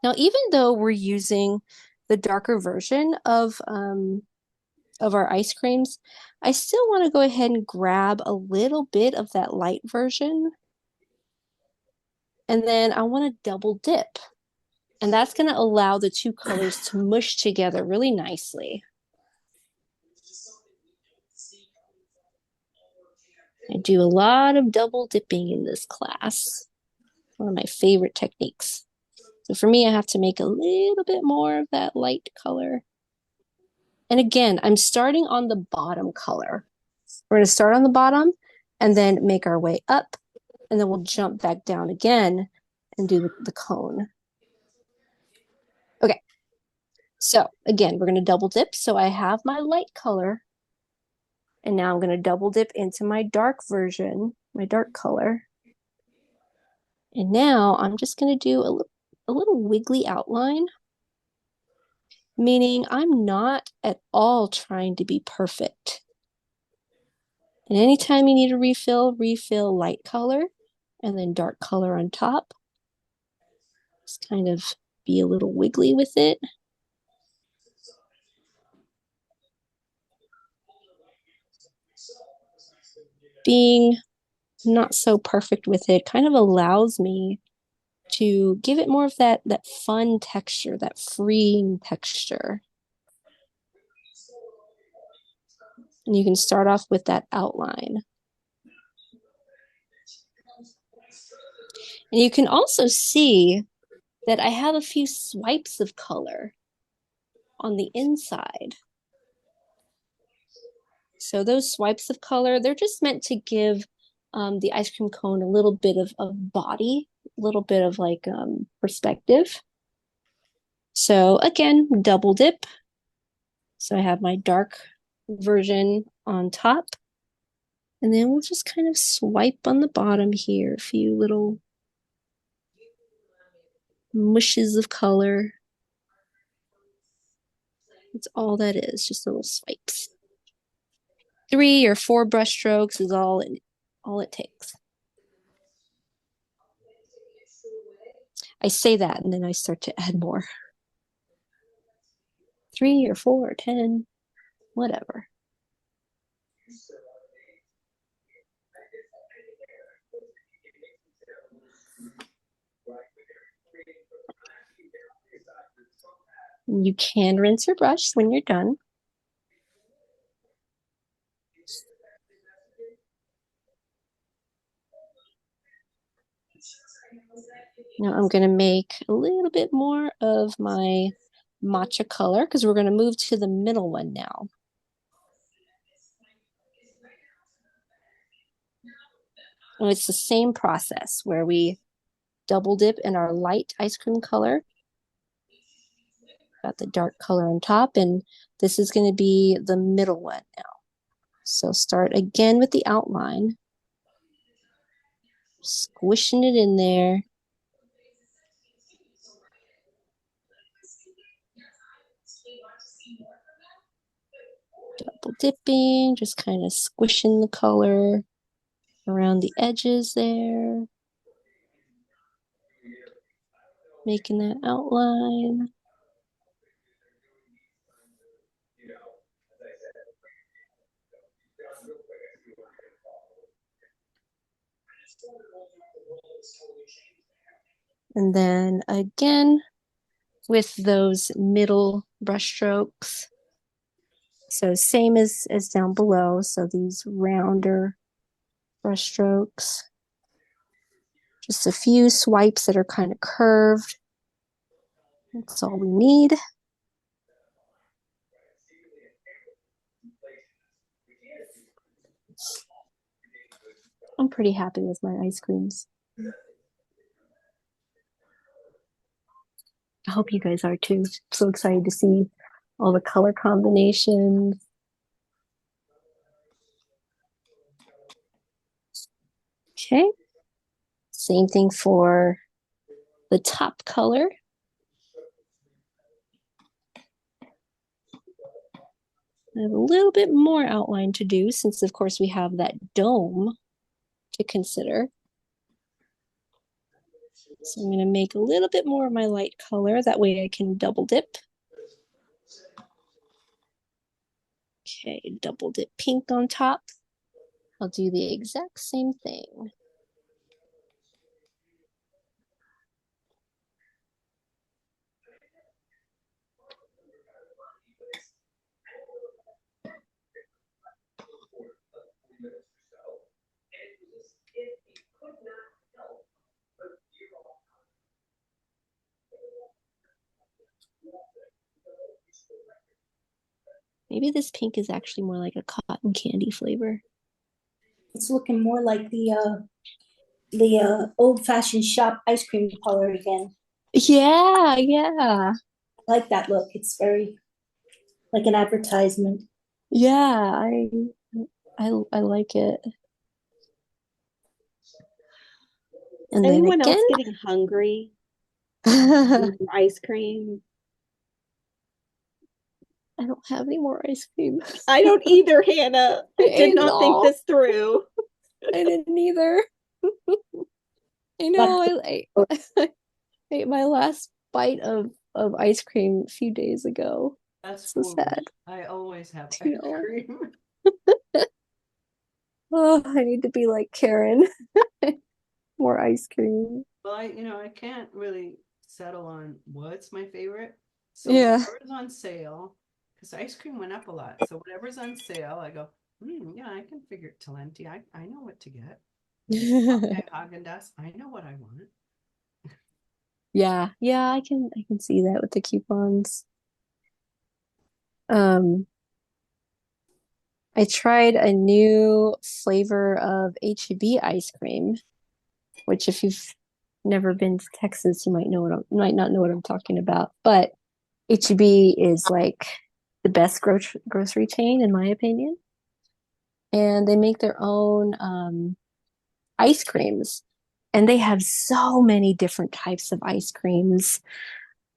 Now, even though we're using the darker version of our ice creams, I still want to go ahead and grab a little bit of that light version. And then I want to double dip. And that's going to allow the two colors to mush together really nicely. I do a lot of double dipping in this class. One of my favorite techniques. So for me, I have to make a little bit more of that light color. And again, I'm starting on the bottom color. We're going to start on the bottom and then make our way up. And then we'll jump back down again and do the cone. Okay. So again, we're going to double dip. So I have my light color. And now I'm going to double dip into my dark version, my dark color. And now I'm just going to do a little wiggly outline, meaning I'm not at all trying to be perfect. And anytime you need to refill light color and then dark color on top. Just kind of be a little wiggly with it. Being not so perfect with it kind of allows me to give it more of that fun texture, that freeing texture. And you can start off with that outline. And you can also see that I have a few swipes of color on the inside. So those swipes of color, they're just meant to give the ice cream cone a little bit of body, a little bit of like perspective. So again, double dip. So I have my dark version on top. And then we'll just kind of swipe on the bottom here, a few little mushes of color. That's all that is, just little swipes. 3 or 4 brush strokes is all it takes. I say that and then I start to add more. 3 or 4 or 10, whatever. You can rinse your brush when you're done. Now I'm going to make a little bit more of my matcha color because we're going to move to the middle one now. And it's the same process where we double dip in our light ice cream color. Got the dark color on top, and this is going to be the middle one now. So start again with the outline, squishing it in there. Double dipping, just kind of squishing the color around the edges there. Making that outline. And then again, with those middle brush strokes. So same as down below. So these rounder brush strokes. Just a few swipes that are kind of curved. That's all we need. I'm pretty happy with my ice creams. I hope you guys are too. I'm so excited to see all the color combinations. Okay. Same thing for the top color. I have a little bit more outline to do since, of course, we have that dome to consider. So I'm going to make a little bit more of my light color. That way I can double dip. Okay, double dip pink on top. I'll do the exact same thing. Maybe this pink is actually more like a cotton candy flavor. It's looking more like the old-fashioned shop ice cream color again. Yeah, yeah. I like that look. It's very like an advertisement. Yeah, I like it. And then Anyone again, else getting hungry? Ice cream. I don't have any more ice cream. I don't either, Hannah. I did not think this through. I didn't either. I know. I ate my last bite of ice cream a few days ago. That's so foolish. sad. I always have I ice know. cream. Oh, I need to be like Karen. More ice cream. Well, I can't really settle on what's my favorite. So Yeah. whatever's on sale, because ice cream went up a lot. So whatever's on sale, I go, yeah, I can figure it Talenti. I know what to get. Okay, Haagen-Dazs, I know what I want. Yeah, I can see that with the coupons. I tried a new flavor of H-E-B ice cream, which if you've never been to Texas, you might not know what I'm talking about. But H-E-B is like the best grocery chain, in my opinion. And they make their own ice creams. And they have so many different types of ice creams.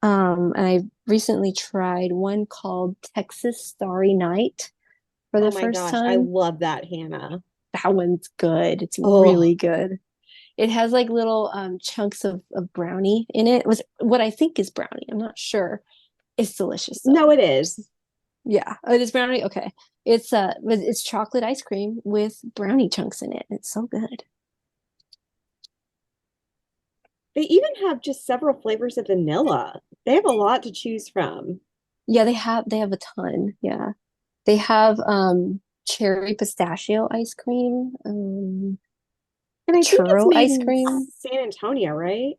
And I recently tried one called Texas Starry Night for the first time. I love that, Hannah. That one's good. It's really good. It has like little chunks of brownie in it. It was what I think is brownie. I'm not sure. It's delicious though. No, it is. Yeah, it is brownie. Okay. It's chocolate ice cream with brownie chunks in it. It's so good. They even have just several flavors of vanilla. They have a lot to choose from. Yeah, they have a ton. Yeah. They have cherry pistachio ice cream, I think it's churro made ice in cream. San Antonio, right?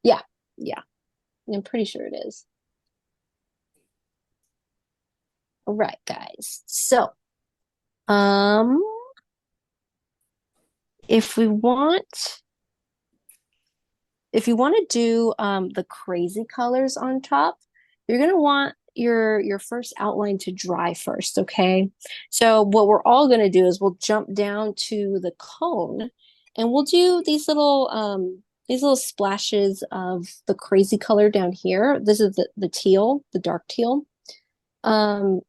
Yeah, yeah. I'm pretty sure it is. All right, guys. So, um, if we want, if you want to do the crazy colors on top, you're gonna want your first outline to dry first, okay? So what we're all gonna do is we'll jump down to the cone and we'll do these little splashes of the crazy color down here. This is the teal, the dark teal. Um,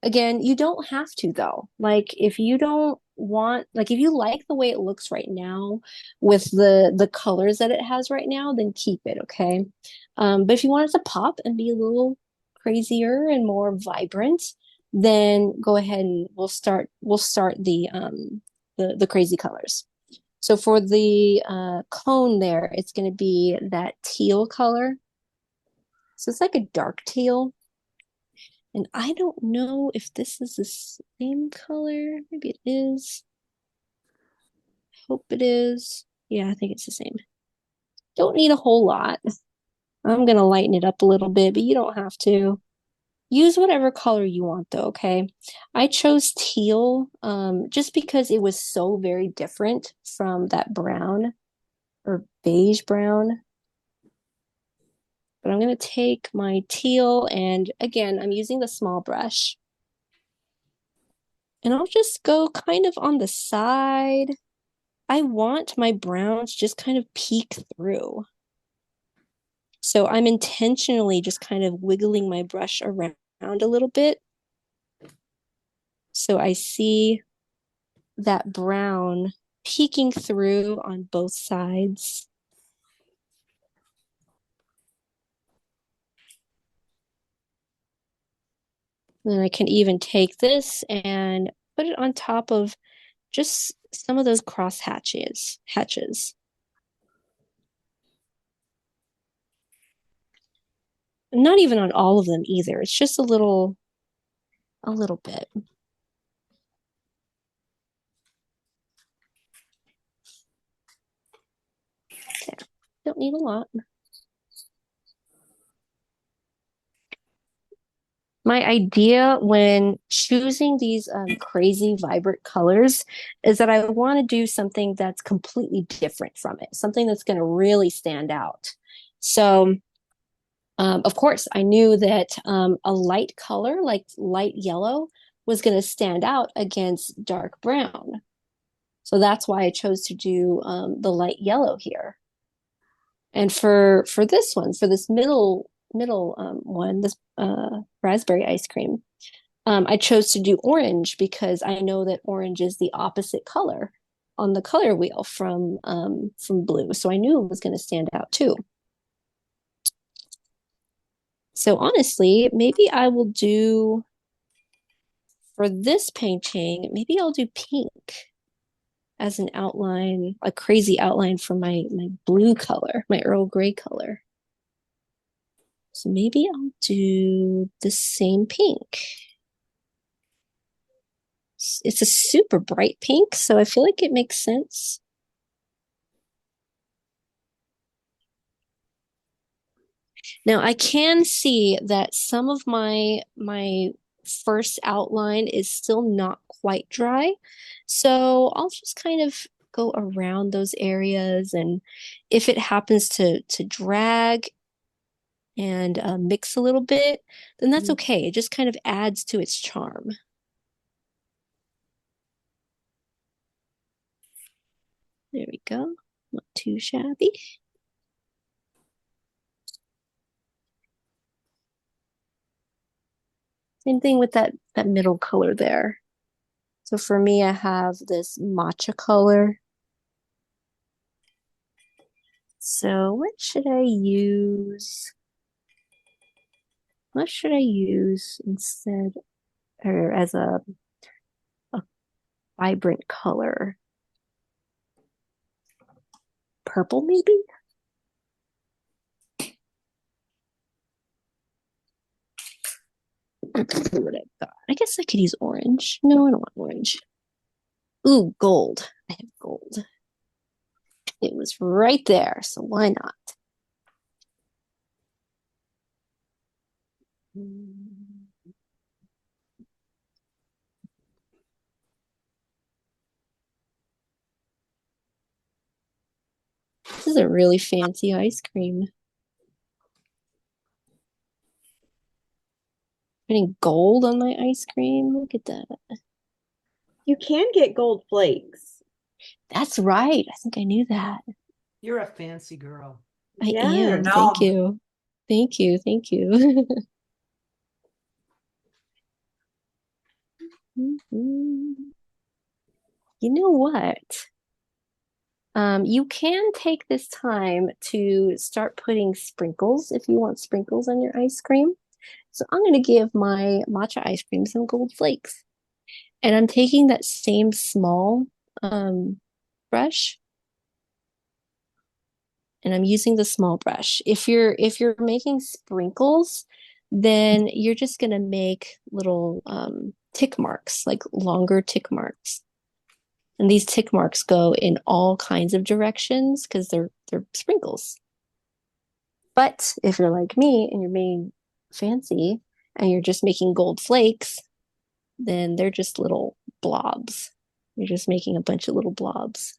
Again, you don't have to though. Like if you don't want, like if you like the way it looks right now with the colors that it has right now, then keep it, okay? But if you want it to pop and be a little crazier and more vibrant, then go ahead and we'll start the crazy colors. So for the cone there, it's going to be that teal color. So it's like a dark teal. And I don't know if this is the same color. Maybe it is. Hope it is. Yeah, I think it's the same. Don't need a whole lot. I'm gonna lighten it up a little bit, but you don't have to. Use whatever color you want though, okay? I chose teal just because it was so very different from that brown or beige brown. But I'm gonna take my teal and again, I'm using the small brush. And I'll just go kind of on the side. I want my browns just kind of peek through. So I'm intentionally just kind of wiggling my brush around a little bit. So I see that brown peeking through on both sides. Then I can even take this and put it on top of just some of those cross hatches. Not even on all of them either. It's just a little bit. There. Don't need a lot. My idea when choosing these crazy vibrant colors is that I want to do something that's completely different from it, something that's going to really stand out. So, of course, I knew that a light color like light yellow was going to stand out against dark brown. So that's why I chose to do the light yellow here. And for this one, for this middle one, this raspberry ice cream, I chose to do orange because I know that orange is the opposite color on the color wheel from blue. So I knew it was going to stand out too. So honestly, maybe I will do for this painting, maybe I'll do pink as an outline, a crazy outline for my blue color, my Earl Grey color. So maybe I'll do the same pink. It's a super bright pink, so I feel like it makes sense. Now I can see that some of my first outline is still not quite dry. So I'll just kind of go around those areas, and if it happens to drag and mix a little bit, then that's okay. It just kind of adds to its charm. There we go. Not too shabby. Same thing with that middle color there. So for me, I have this matcha color. So what should I use? What should I use instead or as a vibrant color? Purple maybe? what I've got. I guess I could use orange. No, I don't want orange. Ooh, gold. I have gold. It was right there, so why not? This is a really fancy ice cream. Putting gold on my ice cream. Look at that. You can get gold flakes. That's right. I think I knew that. You're a fancy girl. I Yeah. am. Thank you. Thank you. Thank you. You know what? You can take this time to start putting sprinkles if you want sprinkles on your ice cream. So I'm going to give my matcha ice cream some gold flakes. And I'm taking that same small brush, and I'm using the small brush. If you're making sprinkles, then you're just going to make little tick marks, like longer tick marks. And these tick marks go in all kinds of directions because they're sprinkles. But if you're like me and you're being fancy and you're just making gold flakes, then they're just little blobs. You're just making a bunch of little blobs.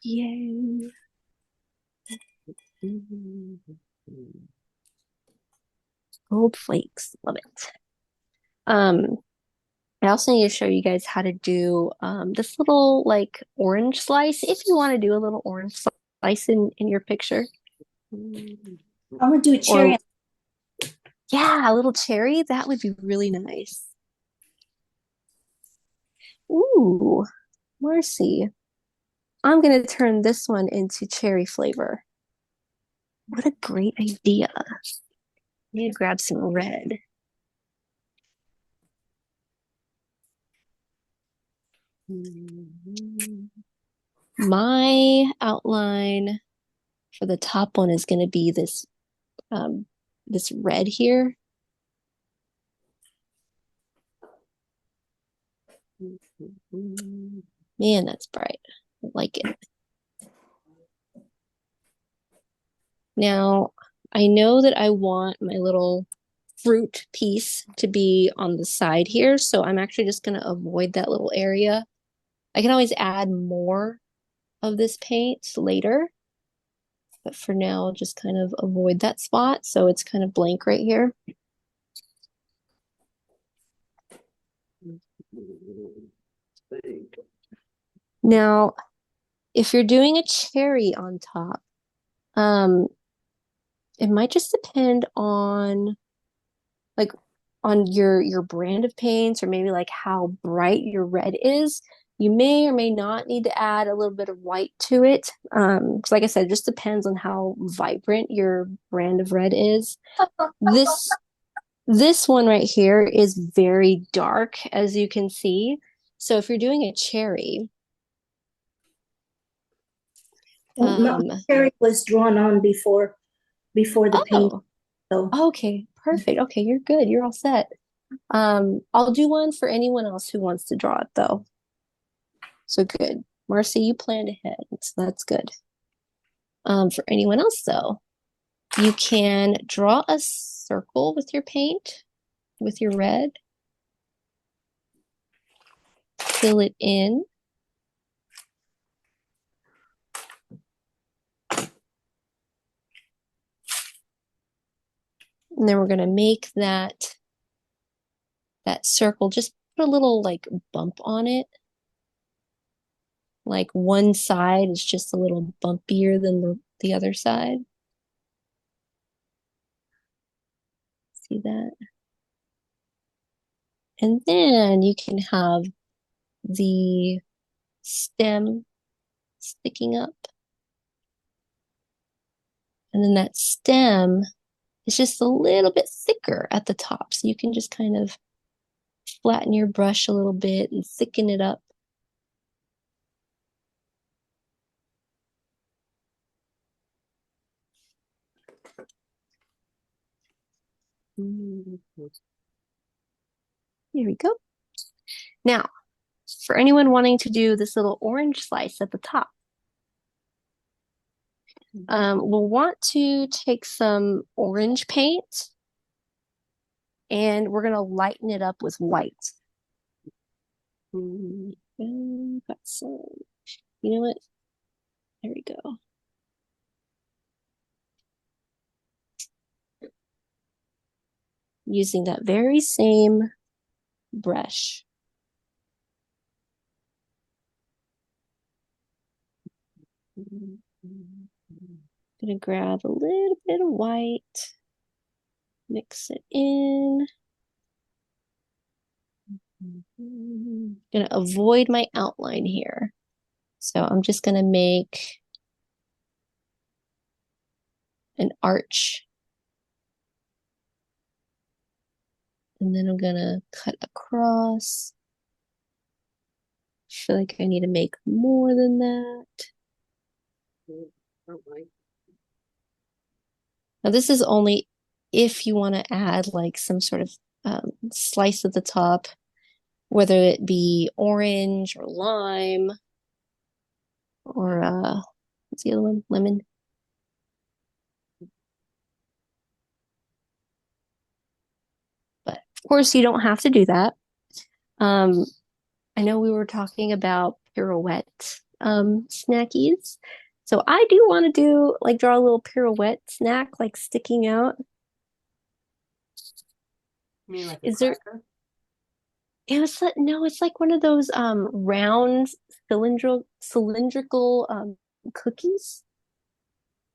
Yay. Gold flakes. Love it. I also need to show you guys how to do this little like orange slice if you want to do a little orange slice in your picture. I'm gonna do a cherry. Yeah, a little cherry. That would be really nice. Ooh, Marcy. I'm going to turn this one into cherry flavor. What a great idea. I need to grab some red. My outline for the top one is going to be this this red here. Man, that's bright. I like it. Now, I know that I want my little fruit piece to be on the side here, so I'm actually just going to avoid that little area. I can always add more of this paint later, but for now, I'll just kind of avoid that spot, so it's kind of blank right here. Now, if you're doing a cherry on top, it might just depend on like on your brand of paints or maybe like how bright your red is. You may or may not need to add a little bit of white to it. Because like I said, it just depends on how vibrant your brand of red is. This one right here is very dark, as you can see. So if you're doing a cherry, Cherry was drawn on before the paint. So okay, perfect. Okay, you're good. You're all set. I'll do one for anyone else who wants to draw it though. So good. Marcy, you planned ahead, so that's good. For anyone else though, you can draw a circle with your paint, with your red. Fill it in. And then we're going to make that circle, just put a little like bump on it. Like one side is just a little bumpier than the other side. See that? And then you can have the stem sticking up. And then that stem is just a little bit thicker at the top. So you can just kind of flatten your brush a little bit and thicken it up. Here we go. Now, for anyone wanting to do this little orange slice at the top, we'll want to take some orange paint and we're going to lighten it up with white. Got some, you know what? There we go. Using that very same brush. Gonna grab a little bit of white, mix it in. Gonna avoid my outline here. So I'm just gonna make an arch. And then I'm gonna cut across. I feel like I need to make more than that. Now this is only if you want to add like some sort of slice at the top, whether it be orange or lime or what's the other one? Lemon. But of course you don't have to do that. I know we were talking about pirouette snackies. So I do want to do like draw a little pirouette snack like sticking out. You mean like a Is there cracker? no, it's like one of those round cylindrical cookies.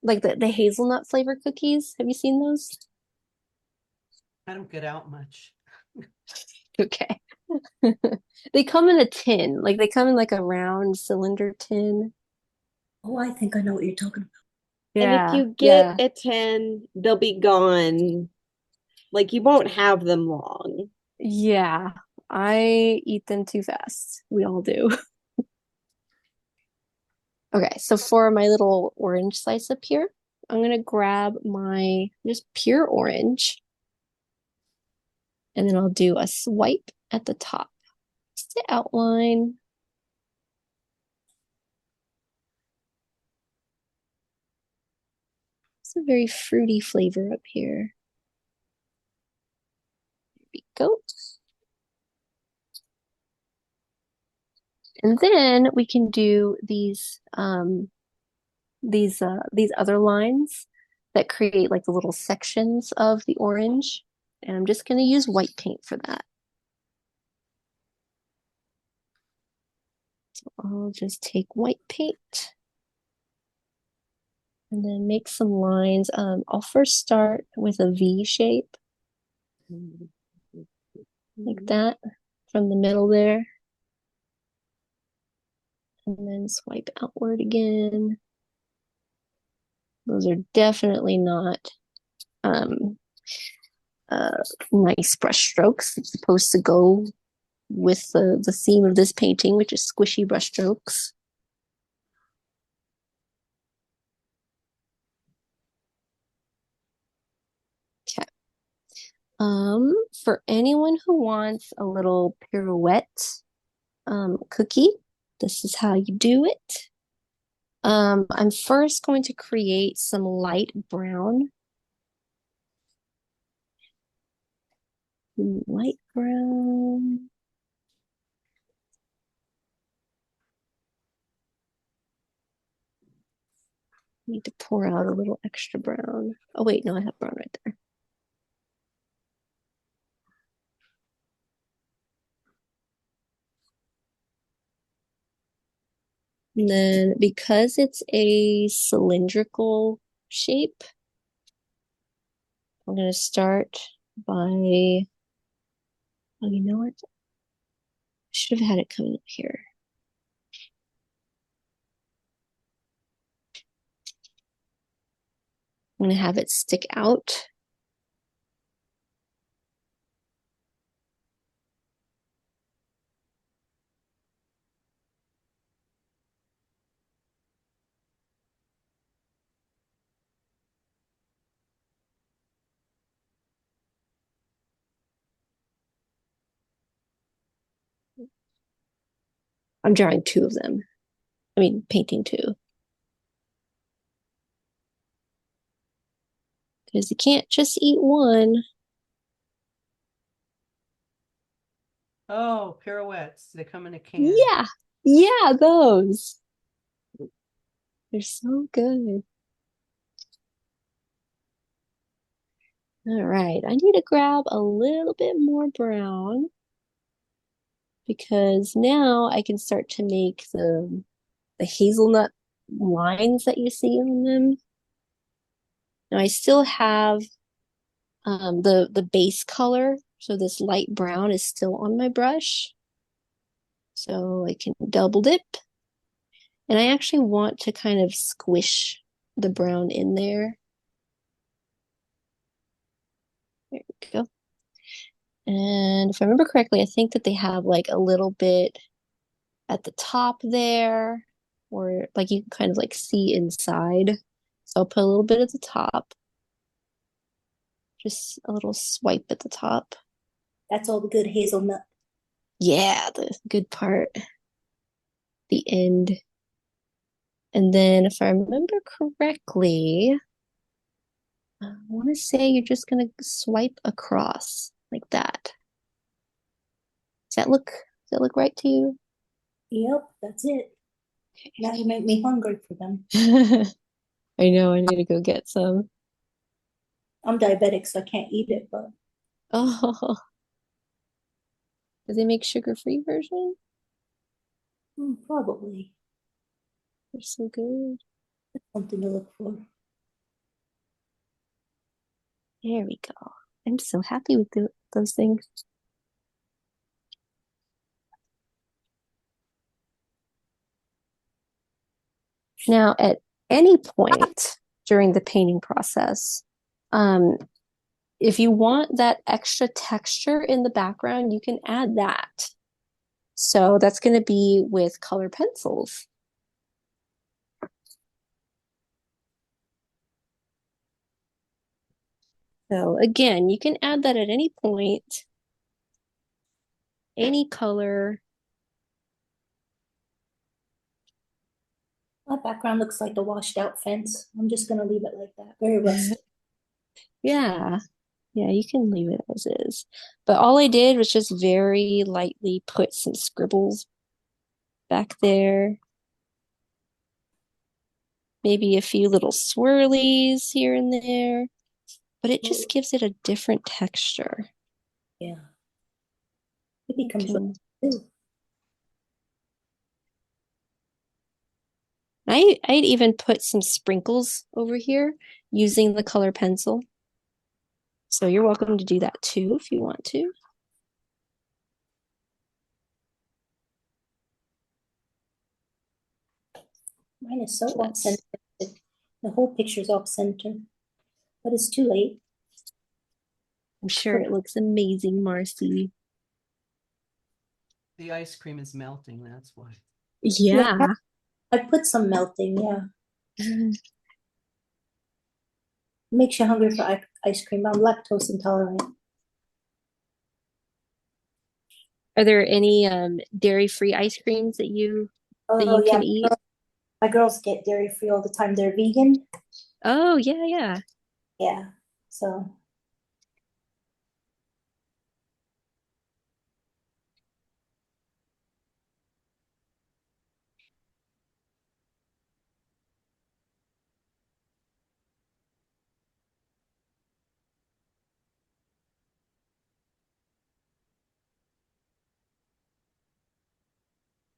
Like the hazelnut flavor cookies. Have you seen those? I don't get out much. Okay. They come in a tin. Like they come in like a round cylinder tin. Oh, I think I know what you're talking about. And if Yeah, you yeah. get a 10, they'll be gone. Like you won't have them long. Yeah. I eat them too fast. We all do. Okay, so for my little orange slice up here, I'm gonna grab my just pure orange and then I'll do a swipe at the top just to outline. It's a very fruity flavor up here. There we go. And then we can do these other lines that create like the little sections of the orange. And I'm just going to use white paint for that. So I'll just take white paint and then make some lines. I'll first start with a V shape like that from the middle there. And then swipe outward again. Those are definitely not nice brush strokes. It's supposed to go with the theme of this painting, which is squishy brush strokes. Okay. For anyone who wants a little pirouette cookie, this is how you do it. I'm first going to create some light brown. Light brown. Need to pour out a little extra brown. Oh wait, no, I have brown right there. And then because it's a cylindrical shape, I'm going to start by, oh, you know what? I should have had it coming up here. I'm going to have it stick out. I'm drawing two of them. I mean, painting two. Because you can't just eat one. Oh, pirouettes. They come in a can. Yeah. Yeah, those. They're so good. All right. I need to grab a little bit more brown because now I can start to make the hazelnut lines that you see on them. Now I still have the base color, so this light brown is still on my brush. So I can double dip. And I actually want to kind of squish the brown in there. There we go. And if I remember correctly, I think that they have like a little bit at the top there, or like you can kind of like see inside. So I'll put a little bit at the top. Just a little swipe at the top. That's all the good hazelnut. Yeah, the good part. The end. And then if I remember correctly, I want to say you're just going to swipe across like that. Does that look right to you? Yep, that's it. Now you make me hungry for them. I know, I need to go get some. I'm diabetic, so I can't eat it, but Oh, do they make sugar-free version? probably They're so good. something to look for. There we go. I'm so happy with those things. Now, at any point during the painting process, if you want that extra texture in the background, you can add that. So that's going to be with color pencils. So again, you can add that at any point, any color. My background looks like a washed out fence. I'm just gonna leave it like that. Very rustic. Yeah. Yeah, you can leave it as is. But all I did was just very lightly put some scribbles back there. Maybe a few little swirlies here and there. But it just gives it a different texture. Yeah. It becomes Can- too. I'd even put some sprinkles over here using the color pencil. So you're welcome to do that too if you want to. Mine is so So off center. The whole picture's off center, but it's too late. I'm sure it looks amazing, Marcy. The ice cream is melting, that's why. Yeah. I put some melting, yeah. Makes you hungry for ice cream. I'm lactose intolerant. Are there any dairy-free ice creams that you Oh yeah, can eat? my girls get dairy free all the time. They're vegan. Oh, yeah. Yeah, so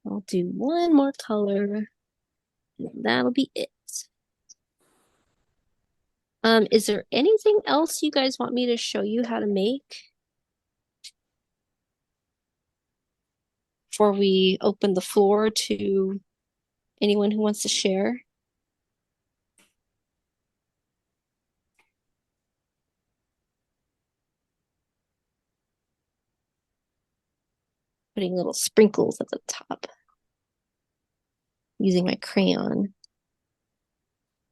I'll do one more color, and that'll be it. Is there anything else you guys want me to show you how to make before we open the floor to anyone who wants to share? Putting little sprinkles at the top using my crayon.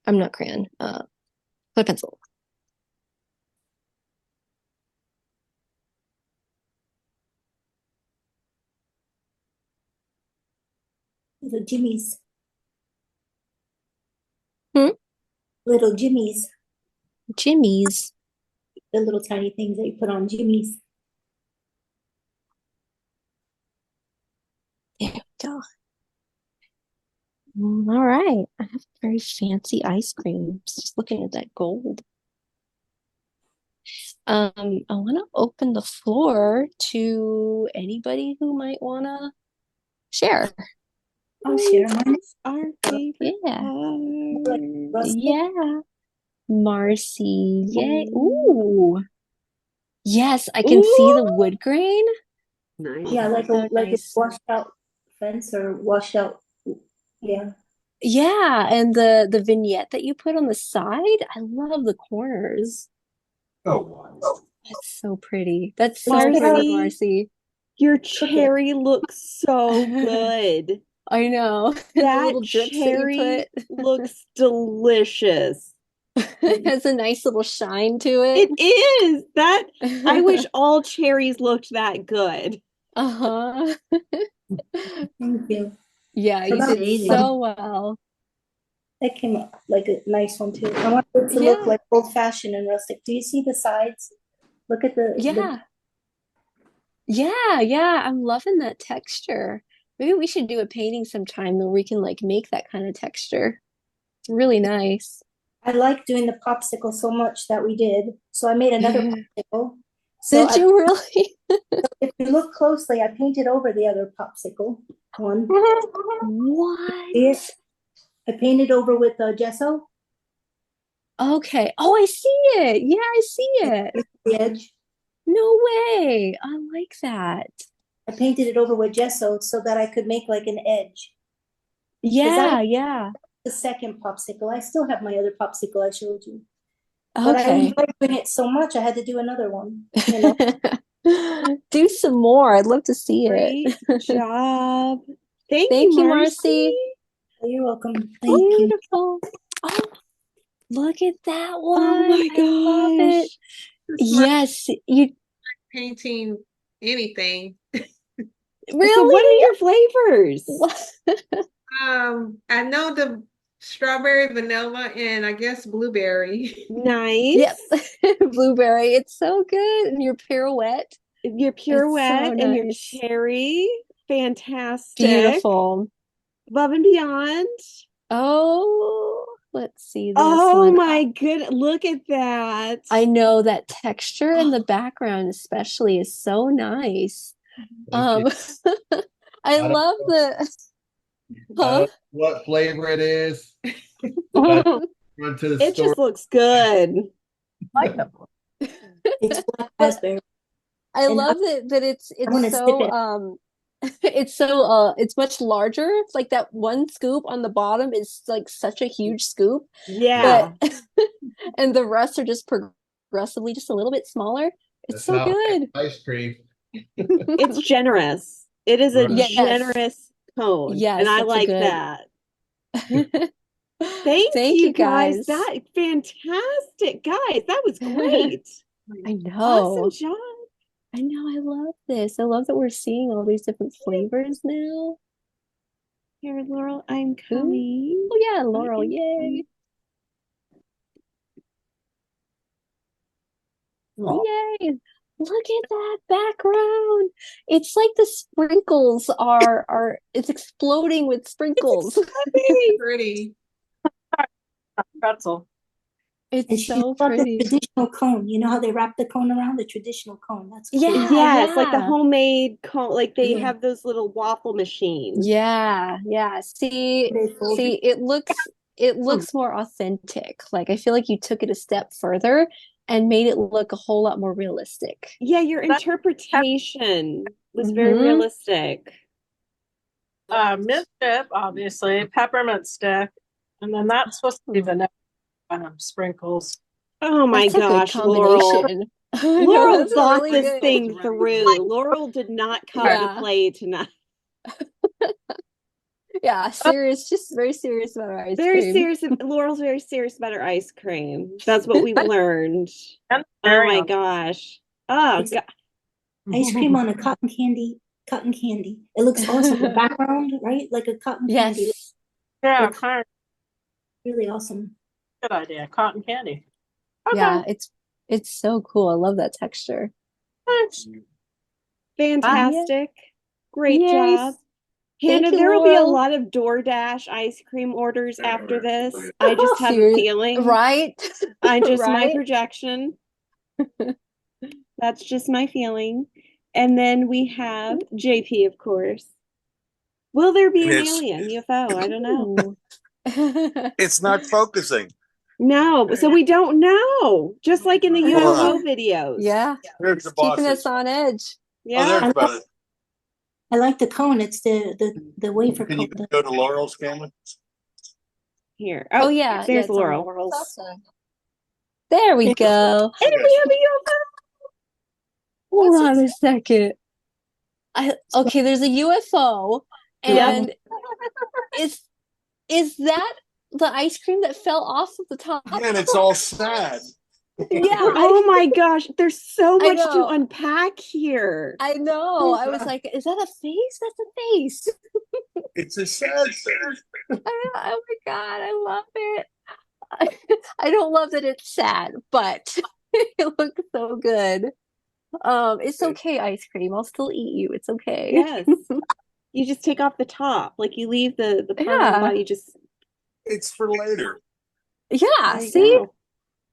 I'm not crayon, color pencil. Little jimmies. Hmm? Little jimmies. Jimmy's. The little tiny things that you put on jimmies. There we go. All right. I have very fancy ice cream. Just looking at that gold. I want to open the floor to anybody who might want to share. I'll share mine. Our favorite Yeah. part. Rustic. Yeah. Marcy. Yay. Ooh. Ooh. Yes, I can see the wood grain. Nice. Yeah, like So like a nice. washed out fence or washed out. Yeah. Yeah, and the vignette that you put on the side, I love the corners. Oh, That's so pretty. That's so Marcy, pretty, Marcy. Your Cook it. cherry looks so good. I know. And the That little drips that you cherry put. looks delicious. It has a nice little shine to It it. is. That I wish all cherries looked that good. Uh-huh. Thank you. Yeah, you That's did amazing. so well. That came out like a nice one too. I want it to look Yeah. like old fashioned and rustic. Do you see the sides? Look at the Yeah. Yeah, I'm loving that texture. Maybe we should do a painting sometime where we can like make that kind of texture. It's really nice. I like doing the popsicle so much that we did. So I made another popsicle. So Did you really? if you look closely, I painted over the other popsicle one. What? See it? I painted over with gesso, Okay. Oh, I see it. Yeah, I see it. the edge. No way. I like that. I painted it over with gesso so that I could make like an edge. Yeah, yeah. The second popsicle. I still have my other popsicle I showed you. But I Okay. enjoyed doing it so much I had to do another one. You know. Do some more. I'd love to see it. Great job. Thank Thank you, you, Marcy. Marcy. You're welcome. Thank you. Beautiful. Oh, look at that one. Oh my I love it. gosh. This is my Yes, you painting anything. really? So what are your flavors? What? I know the strawberry, vanilla, and I guess blueberry. Nice. Yep. Blueberry. It's so good. And your pirouette. Your It's pirouette so and your nice. cherry. Fantastic. Beautiful. Above and beyond. Oh, let's see this Oh one. my good. Look at that. I know that texture in the background especially is so nice. Thank I don't love the I huh? don't know what flavor it is. I went to the It store. just looks good. Like that one. It's black But raspberry. I And love that I it's want to sip so it. it's much larger. It's like that one scoop on the bottom is like such a huge scoop, Yeah. but and the rest are just progressively just a little bit smaller. It's That's so how I good. make ice cream. It's generous. It is a Right. Yes. generous cone. And Yes, I that's a like good. that. Thank Thank you you guys. guys. That fantastic. Guys, that was great. I Awesome know. job. I know. I love this. I love that we're seeing all these different flavors now. Here, Laurel, I'm Ooh. coming. Oh yeah, Laurel. I am Yay. Yay. Look at that background. It's like the sprinkles are it's exploding with sprinkles. coming. Pretty. Pretzel. And It's she so got the pretty. traditional cone. You know how they wrap the cone around? The traditional cone. That's cool. Yeah, Yes, like the yeah. homemade cone, like they Yeah. have those little waffle machines. Yeah, yeah. See, They fold it. it looks more authentic. Like I feel like you took it a step further and made it look a whole lot more realistic. Yeah, your interpretation was very realistic. Mint dip, obviously, peppermint stick, and then that's supposed to be vanilla sprinkles. Oh my That's a good gosh, Laurel. combination. I know, Laurel that's thought really this good. thing through. Laurel did not come to Yeah. play tonight. Yeah, serious, just very serious about our ice Very cream. serious. Laurel's very serious about her ice cream. That's what we've learned. And Oh my gosh. Oh It's God. ice cream on a cotton candy cotton candy. It looks awesome. The background, right? Like a cotton candy. Yes. Yeah, Looks kind of really awesome. good idea. Cotton candy. Okay. Yeah, it's so cool. I love that texture. Thanks. Fantastic. Great Yay. job. Thank Hannah, you, there will be a Laurel. lot of DoorDash ice cream orders after this. I just have a feeling. Right? My Right? projection. That's just my feeling. And then we have JP, of course. Will there be an alien UFO? I don't know. It's not focusing. No, so we don't know. Just like in the Hold UFO on. videos. Yeah. There's the Keeping bosses. us on edge. Oh, there's Yeah. about it. I like the cone. It's the wafer Can you cone. go to Laurel's camera? Here. Oh Oh, yeah, there's it's on Laurel. Laurel's. There we go. And we have a UFO. Hold on a second. Okay, there's a UFO, and is that the ice cream that fell off of the top? Man, it's all sad. Yeah. Oh my gosh, there's so I much to know. unpack here. I know. I was like, is that a face? That's a face. It's a sad face. Oh my God, I love it. I don't love that it's sad, but it looks so good. It's okay, ice cream. I'll still eat you. It's okay. Yes. You just take off the top. Like you leave the part of the Yeah. body just It's for later. Yeah, there you see? go.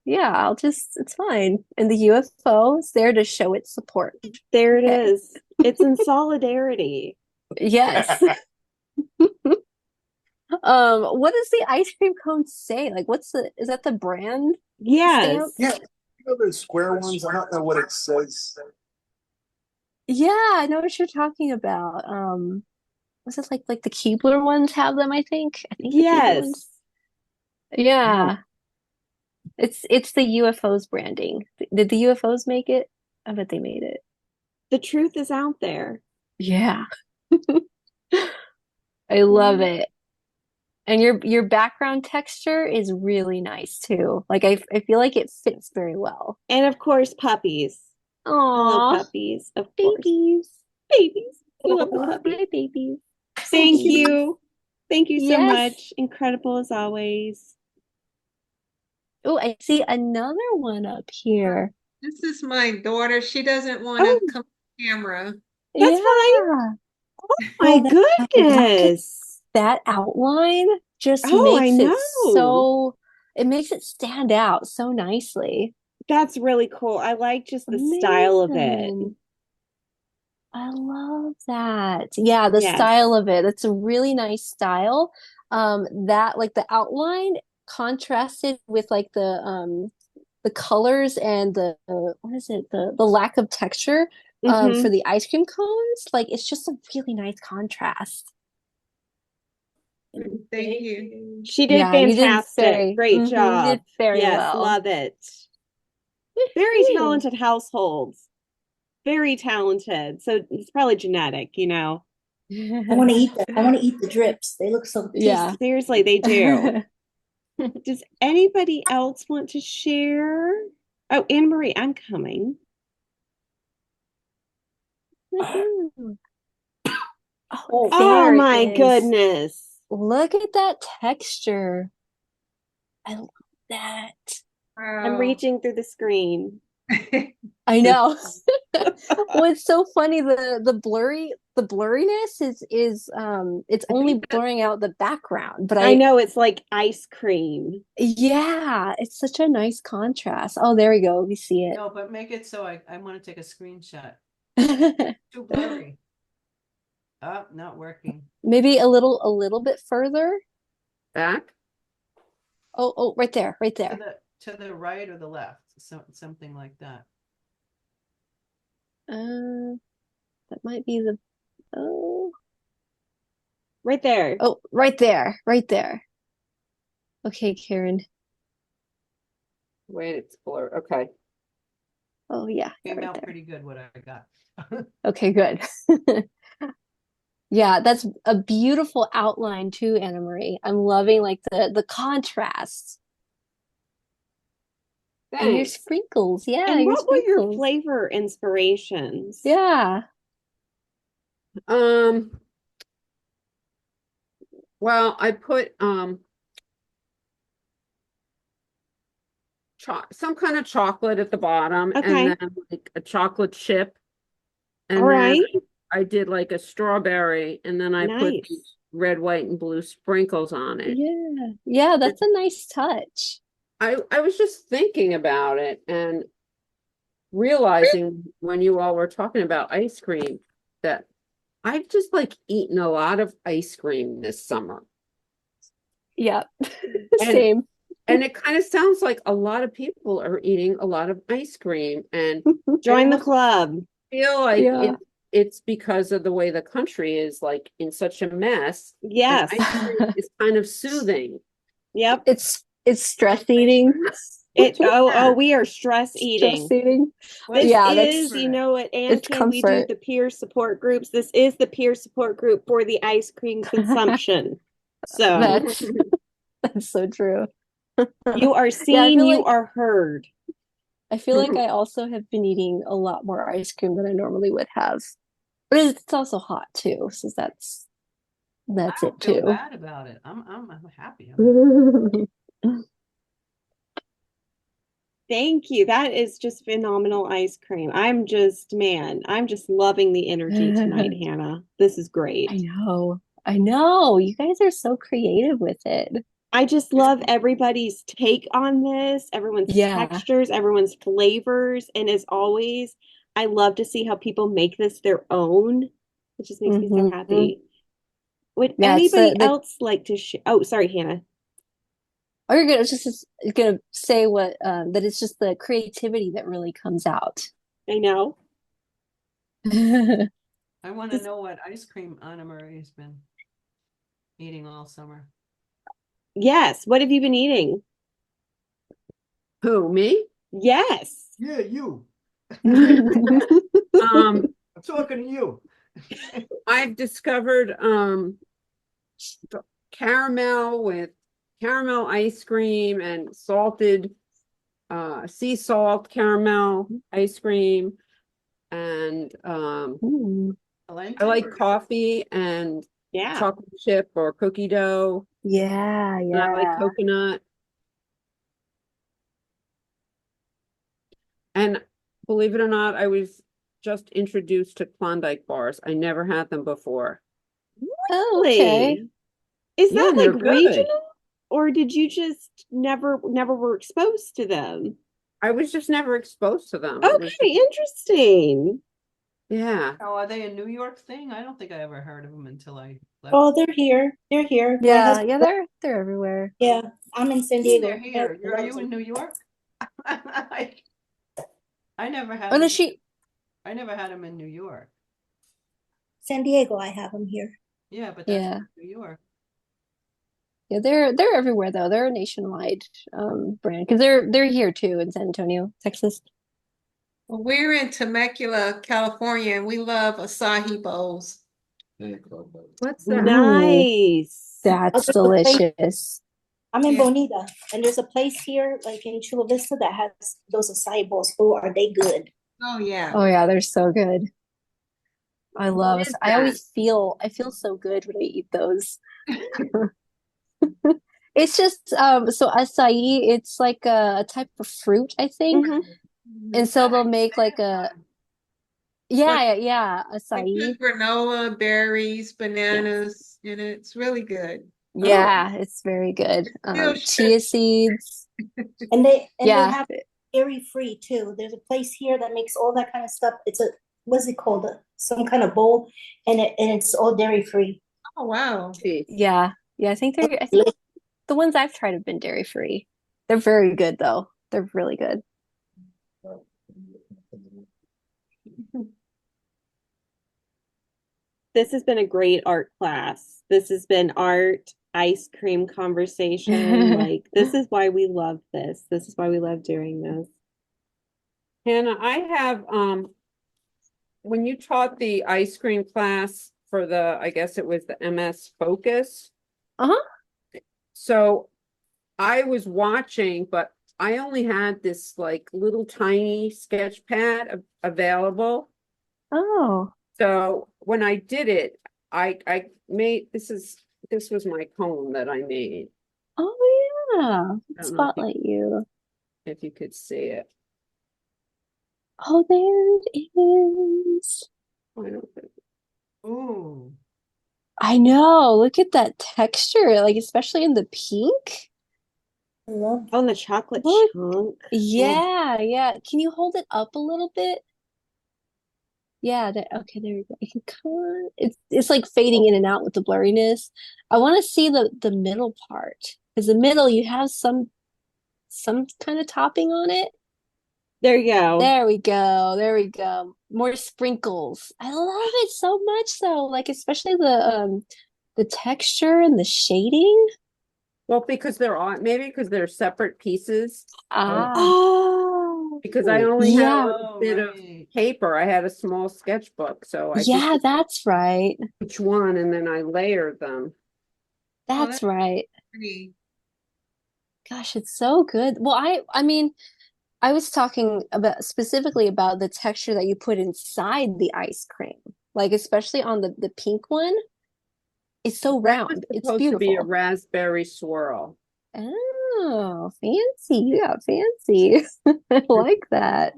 Yeah, it's fine. And the UFO is there to show its support. There it is. It's in solidarity. Yes. What does the ice cream cone say? Like, is that the brand Yes. stamp? Yeah. You know those square ones? I don't know what it says. Yeah, I know what you're talking about. Was it like the Keebler ones have them, I think? I think the Keebler Yes. ones. Yeah. It's the UFO's branding. Did the UFOs make it? I bet they made it. The truth is out there. Yeah. I love it. And your background texture is really nice too. Like I feel like it fits very well. And of course, puppies. Hello, Aww, puppies. Of course. babies. Babies. We love the Hi, puppies. babies. Thank you. Thank you so Yes. much. Incredible as always. Oh, I see another one up here. This is my daughter. She doesn't want to come on camera. That's fine. Yeah. My goodness. That outline just Oh, I makes it know. it makes it stand out so nicely. That's really cool. I like just the style of it. Amazing. I love that. Yeah, the Yes. style of it. It's a really nice style. That like the outline contrasted with like the colors and the what is it? The lack of texture for the ice cream cones. Like it's just a really nice contrast. Thank you. She did Yeah, you did fantastic. Great job. You did very Yes, well. love it. Very Woohoo. talented households. Very talented. So it's probably genetic, you know. I want to eat that. I want to eat the drips. They look so tasty. Yeah. Seriously, they do. Does anybody else want to share? Oh, Anne Marie, I'm coming. Woohoo. Oh there it my is. goodness. Look at that texture. I love that. I'm reaching through the screen. I know. Well, it's so funny. The blurriness is it's only blurring out the background, but I know it's like ice cream. Yeah, it's such a nice contrast. Oh, there we go. We see it. No, but make it so I want to take a screenshot. Maybe Too blurry. Oh, not working. a little bit further. Back. Oh, right there, right there. To the right or the left, something like that. That might be the right there. Oh, right there, right there. Okay, Karen. Wait, it's blurred. Okay. Oh yeah, Came right out there. pretty good what I got. Okay, good. Yeah, that's a beautiful outline too, Anna Marie. I'm loving like the contrast. And your Thanks. sprinkles. Yeah, And your what were your sprinkles. flavor inspirations? Yeah. Well, I put some kind of chocolate at the bottom, and Okay. then like a chocolate chip, All and then right. I did like a strawberry, and then I put Nice. these red, white, and blue sprinkles on it. Yeah. Yeah, that's a nice touch. I was just thinking about it and realizing when you all were talking about ice cream that I've just like eaten a lot of ice cream this summer. Yeah. And Same. and it kind of sounds like a lot of people are eating a lot of ice cream, and I Join the almost club. feel like Yeah. it's because of the way the country is like in such a mess, and Yes. ice cream is kind of soothing. Yep. It's stress eating. We are stress Stress eating. eating. This Yeah, is, that's you know, at it's AnCan, we do comfort. the peer support groups. This is the peer support group for the ice cream consumption. So That's that's so true. you are Yeah, seen, you are heard. I feel like I also have been eating a lot more ice cream than I normally would have. But it's also hot too, so that's I it don't feel too. bad about it. I'm happy. I'm Thank you. That is just phenomenal ice cream. I'm just loving the energy tonight, Hannah. This is great. I know. I know. You guys are so creative with it. I just love everybody's take on this, everyone's Yeah. textures, everyone's flavors. And as always, I love to see how people make this their own. It just makes me so Mhm. happy. Would Yeah, it's anybody the else like to share? Oh, sorry, Hannah. oh, you're gonna just gonna say what that it's just the creativity that really comes out. I know. I want to know what ice cream Anna Marie's been eating all summer. Yes. What have you been eating? Who, me? Yes. Yeah, you. Um, I'm talking to you. I've discovered caramel with caramel ice cream and salted sea salt caramel ice cream, and Ooh. I like coffee and Yeah. chocolate chip or cookie dough, Yeah, and I like yeah. coconut. And believe it or not, I was just introduced to Klondike bars. I never had them before. Oh, okay. Really? Is Yeah, that and like they're good. regional? Or did you just never were exposed to them? I was just never exposed to them. It was Okay, interesting. yeah. Oh, are they a New York thing? I don't think I ever heard of them until I left. Oh, they're here. They're here. My Yeah, husband, yeah, they're everywhere. yeah, I'm in San They're Diego. here. My Are husband you loves in them. New York? I never had Oh no, them. I never had them in New York. San Diego, I have them here. Yeah, but that's yeah. New York. Yeah, they're everywhere though. They're a nationwide brand because they're here too in San Antonio, Texas. Well, we're in Temecula, California, and we love acai bowls. What's that? Ooh, Nice. that's There's a place, delicious. I'm in Yeah. Bonita, and there's a place here, like in Chula Vista, that has those acai bowls. Oh, are they good? Oh, yeah. Oh yeah, they're so good. I What love it. is I that? always I feel so good when I eat those. It's just so acai, it's like a type of fruit, I think. Hmm. And so they'll make like a yeah, Like acai. good granola, berries, Yeah. bananas, and it's really good. Oh, Yeah, it's very good. Still Chia seeds. And they Yeah. have dairy free too. There's a place here that makes all that kind of stuff. It's a what's it called? Some kind of bowl, and it's all dairy free. Oh, wow. geez. Yeah. Yeah, I think the ones I've tried have been dairy free. They're very good though. They're really good. This has been a great art class. This has been art, ice cream conversation. Like, this is why we love this. This is why we love doing this. Hannah, I have when you taught the ice cream class for I guess it was the MS Focus. Uh-huh. So I was watching, but I only had this like little tiny sketch pad available. Oh. So when I did it, I made, this was my cone that I made. Oh yeah. I don't know Spotlight you. if you could see it. Oh, there it is. I don't think. Ooh. I know. Look at that texture, like especially in the pink. I love On the chocolate Look. chunk. Yeah, yeah. Can you hold it up a little bit? Yeah, okay, there we go. You can come on. It's like fading in and out with the blurriness. I want to see the middle part. Because the middle you have some kind of topping on it. There you go. There we go. There we go. More sprinkles. I love it so much so. Like especially the texture and the shading. Well, because they're on, maybe because they're separate pieces. Ah, Oh. Because I only had yeah. a little bit of paper. I had a small sketchbook, so I Yeah, just that's right. each one and then I layered them. That's right. Pretty. Gosh, it's so good. Well, I mean, I was talking about specifically about the texture that you put inside the ice cream. Like especially on the pink one. It's so That was round. It's supposed to be a beautiful. raspberry swirl. Oh, fancy. You got fancy. I like that.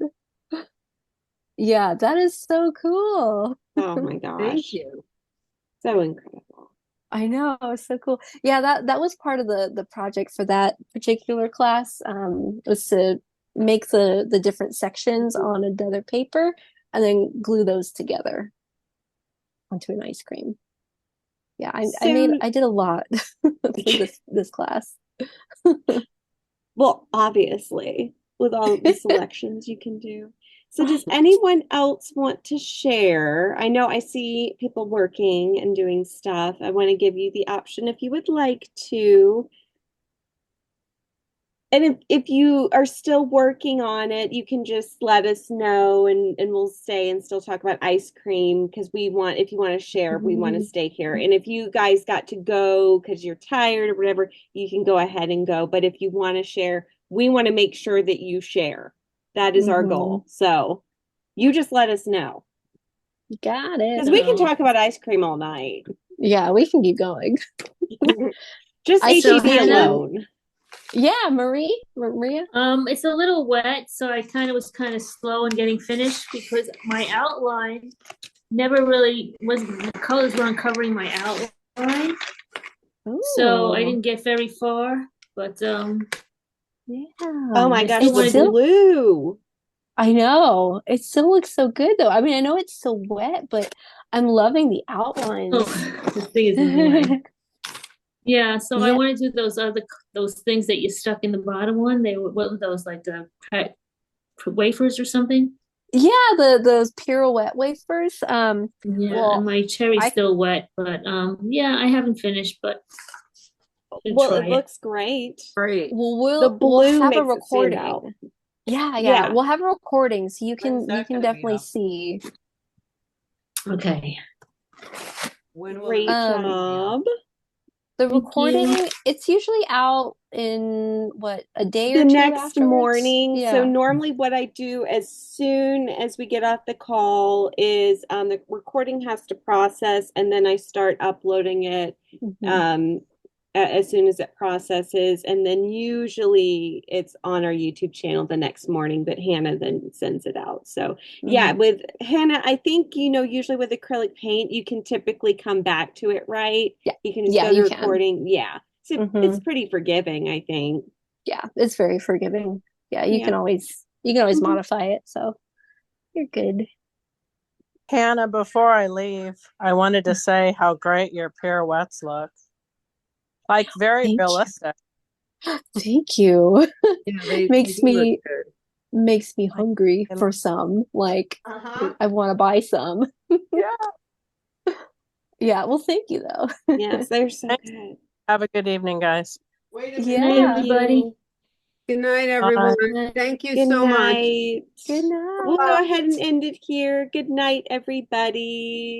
Yeah, that is so cool. Oh my Thank gosh. you. So incredible. I know, it's so cool. Yeah, that was part of the project for that particular class. Was to make the different sections on another paper and then glue those together onto an ice cream. Yeah, So, I did a lot for this class. well, obviously, with all the selections you can do. So, does anyone else want to share? I know I see people working and doing stuff. I want to give you the option if you would like to. And if you are still working on it, you can just let us know and we'll stay and still talk about ice cream because we want, if you want to share, we want to stay here. And if you guys got to go because you're tired or whatever, you can go ahead and go. But if you want to share, we want to make sure that you share. That is our goal. So you just let us know. Got it. Because we can talk about ice cream all night. Yeah, we can keep going. Just So, HEB Hannah? alone. Yeah, Maria. It's a little wet, so I was kind of slow in getting finished because my outline never really the colors weren't covering my outline. So I didn't get very far, but yeah. Oh my gosh, the blue. I know. It still looks so good though. I mean, I know it's still wet, but I'm loving the outlines. Oh, this thing is annoying. Yeah, so I Yeah. want to do those things that you stuck in the bottom one. They were, what were those, like the wafers or something? Yeah, those pirouette wafers. Yeah, well, and my cherry's still wet, but yeah, I haven't finished, but Well, try it looks great. Great. Well, The we'll blue have a makes it stand recording. out. Yeah, Yeah. we'll have a recording so you When's can that gonna be definitely up? see. Okay. When will Great the job. The Thank recording, you. it's usually out in what, a day The or two next afterwards? morning. So Yeah. normally what I do as soon as we get off the call is the recording has to process and then I start uploading it as soon as it processes. And then usually it's on our YouTube channel the next morning, but Hannah then sends it out. So yeah, with Hannah, I think, usually with acrylic paint, you can typically come back to it, right? Yeah. You can just Yeah, go to you can. recording. Yeah. So it's pretty forgiving, I think. Yeah, it's very forgiving. Yeah, you Yeah. can always modify it, so you're good. Hannah, before I leave, I wanted to say how great your pirouettes look. Like very Thank you. realistic. Thank you. Yeah, they Makes do look me good. hungry for some. Like I want to buy some. Yeah. Yeah, well, thank you though. Yes, they're so good. Have a good evening, guys. Wait a Good minute. night, Yeah. everybody. Good night, everyone. Thank you Good so much. night. Good night. We'll go ahead and end it here. Good night, everybody.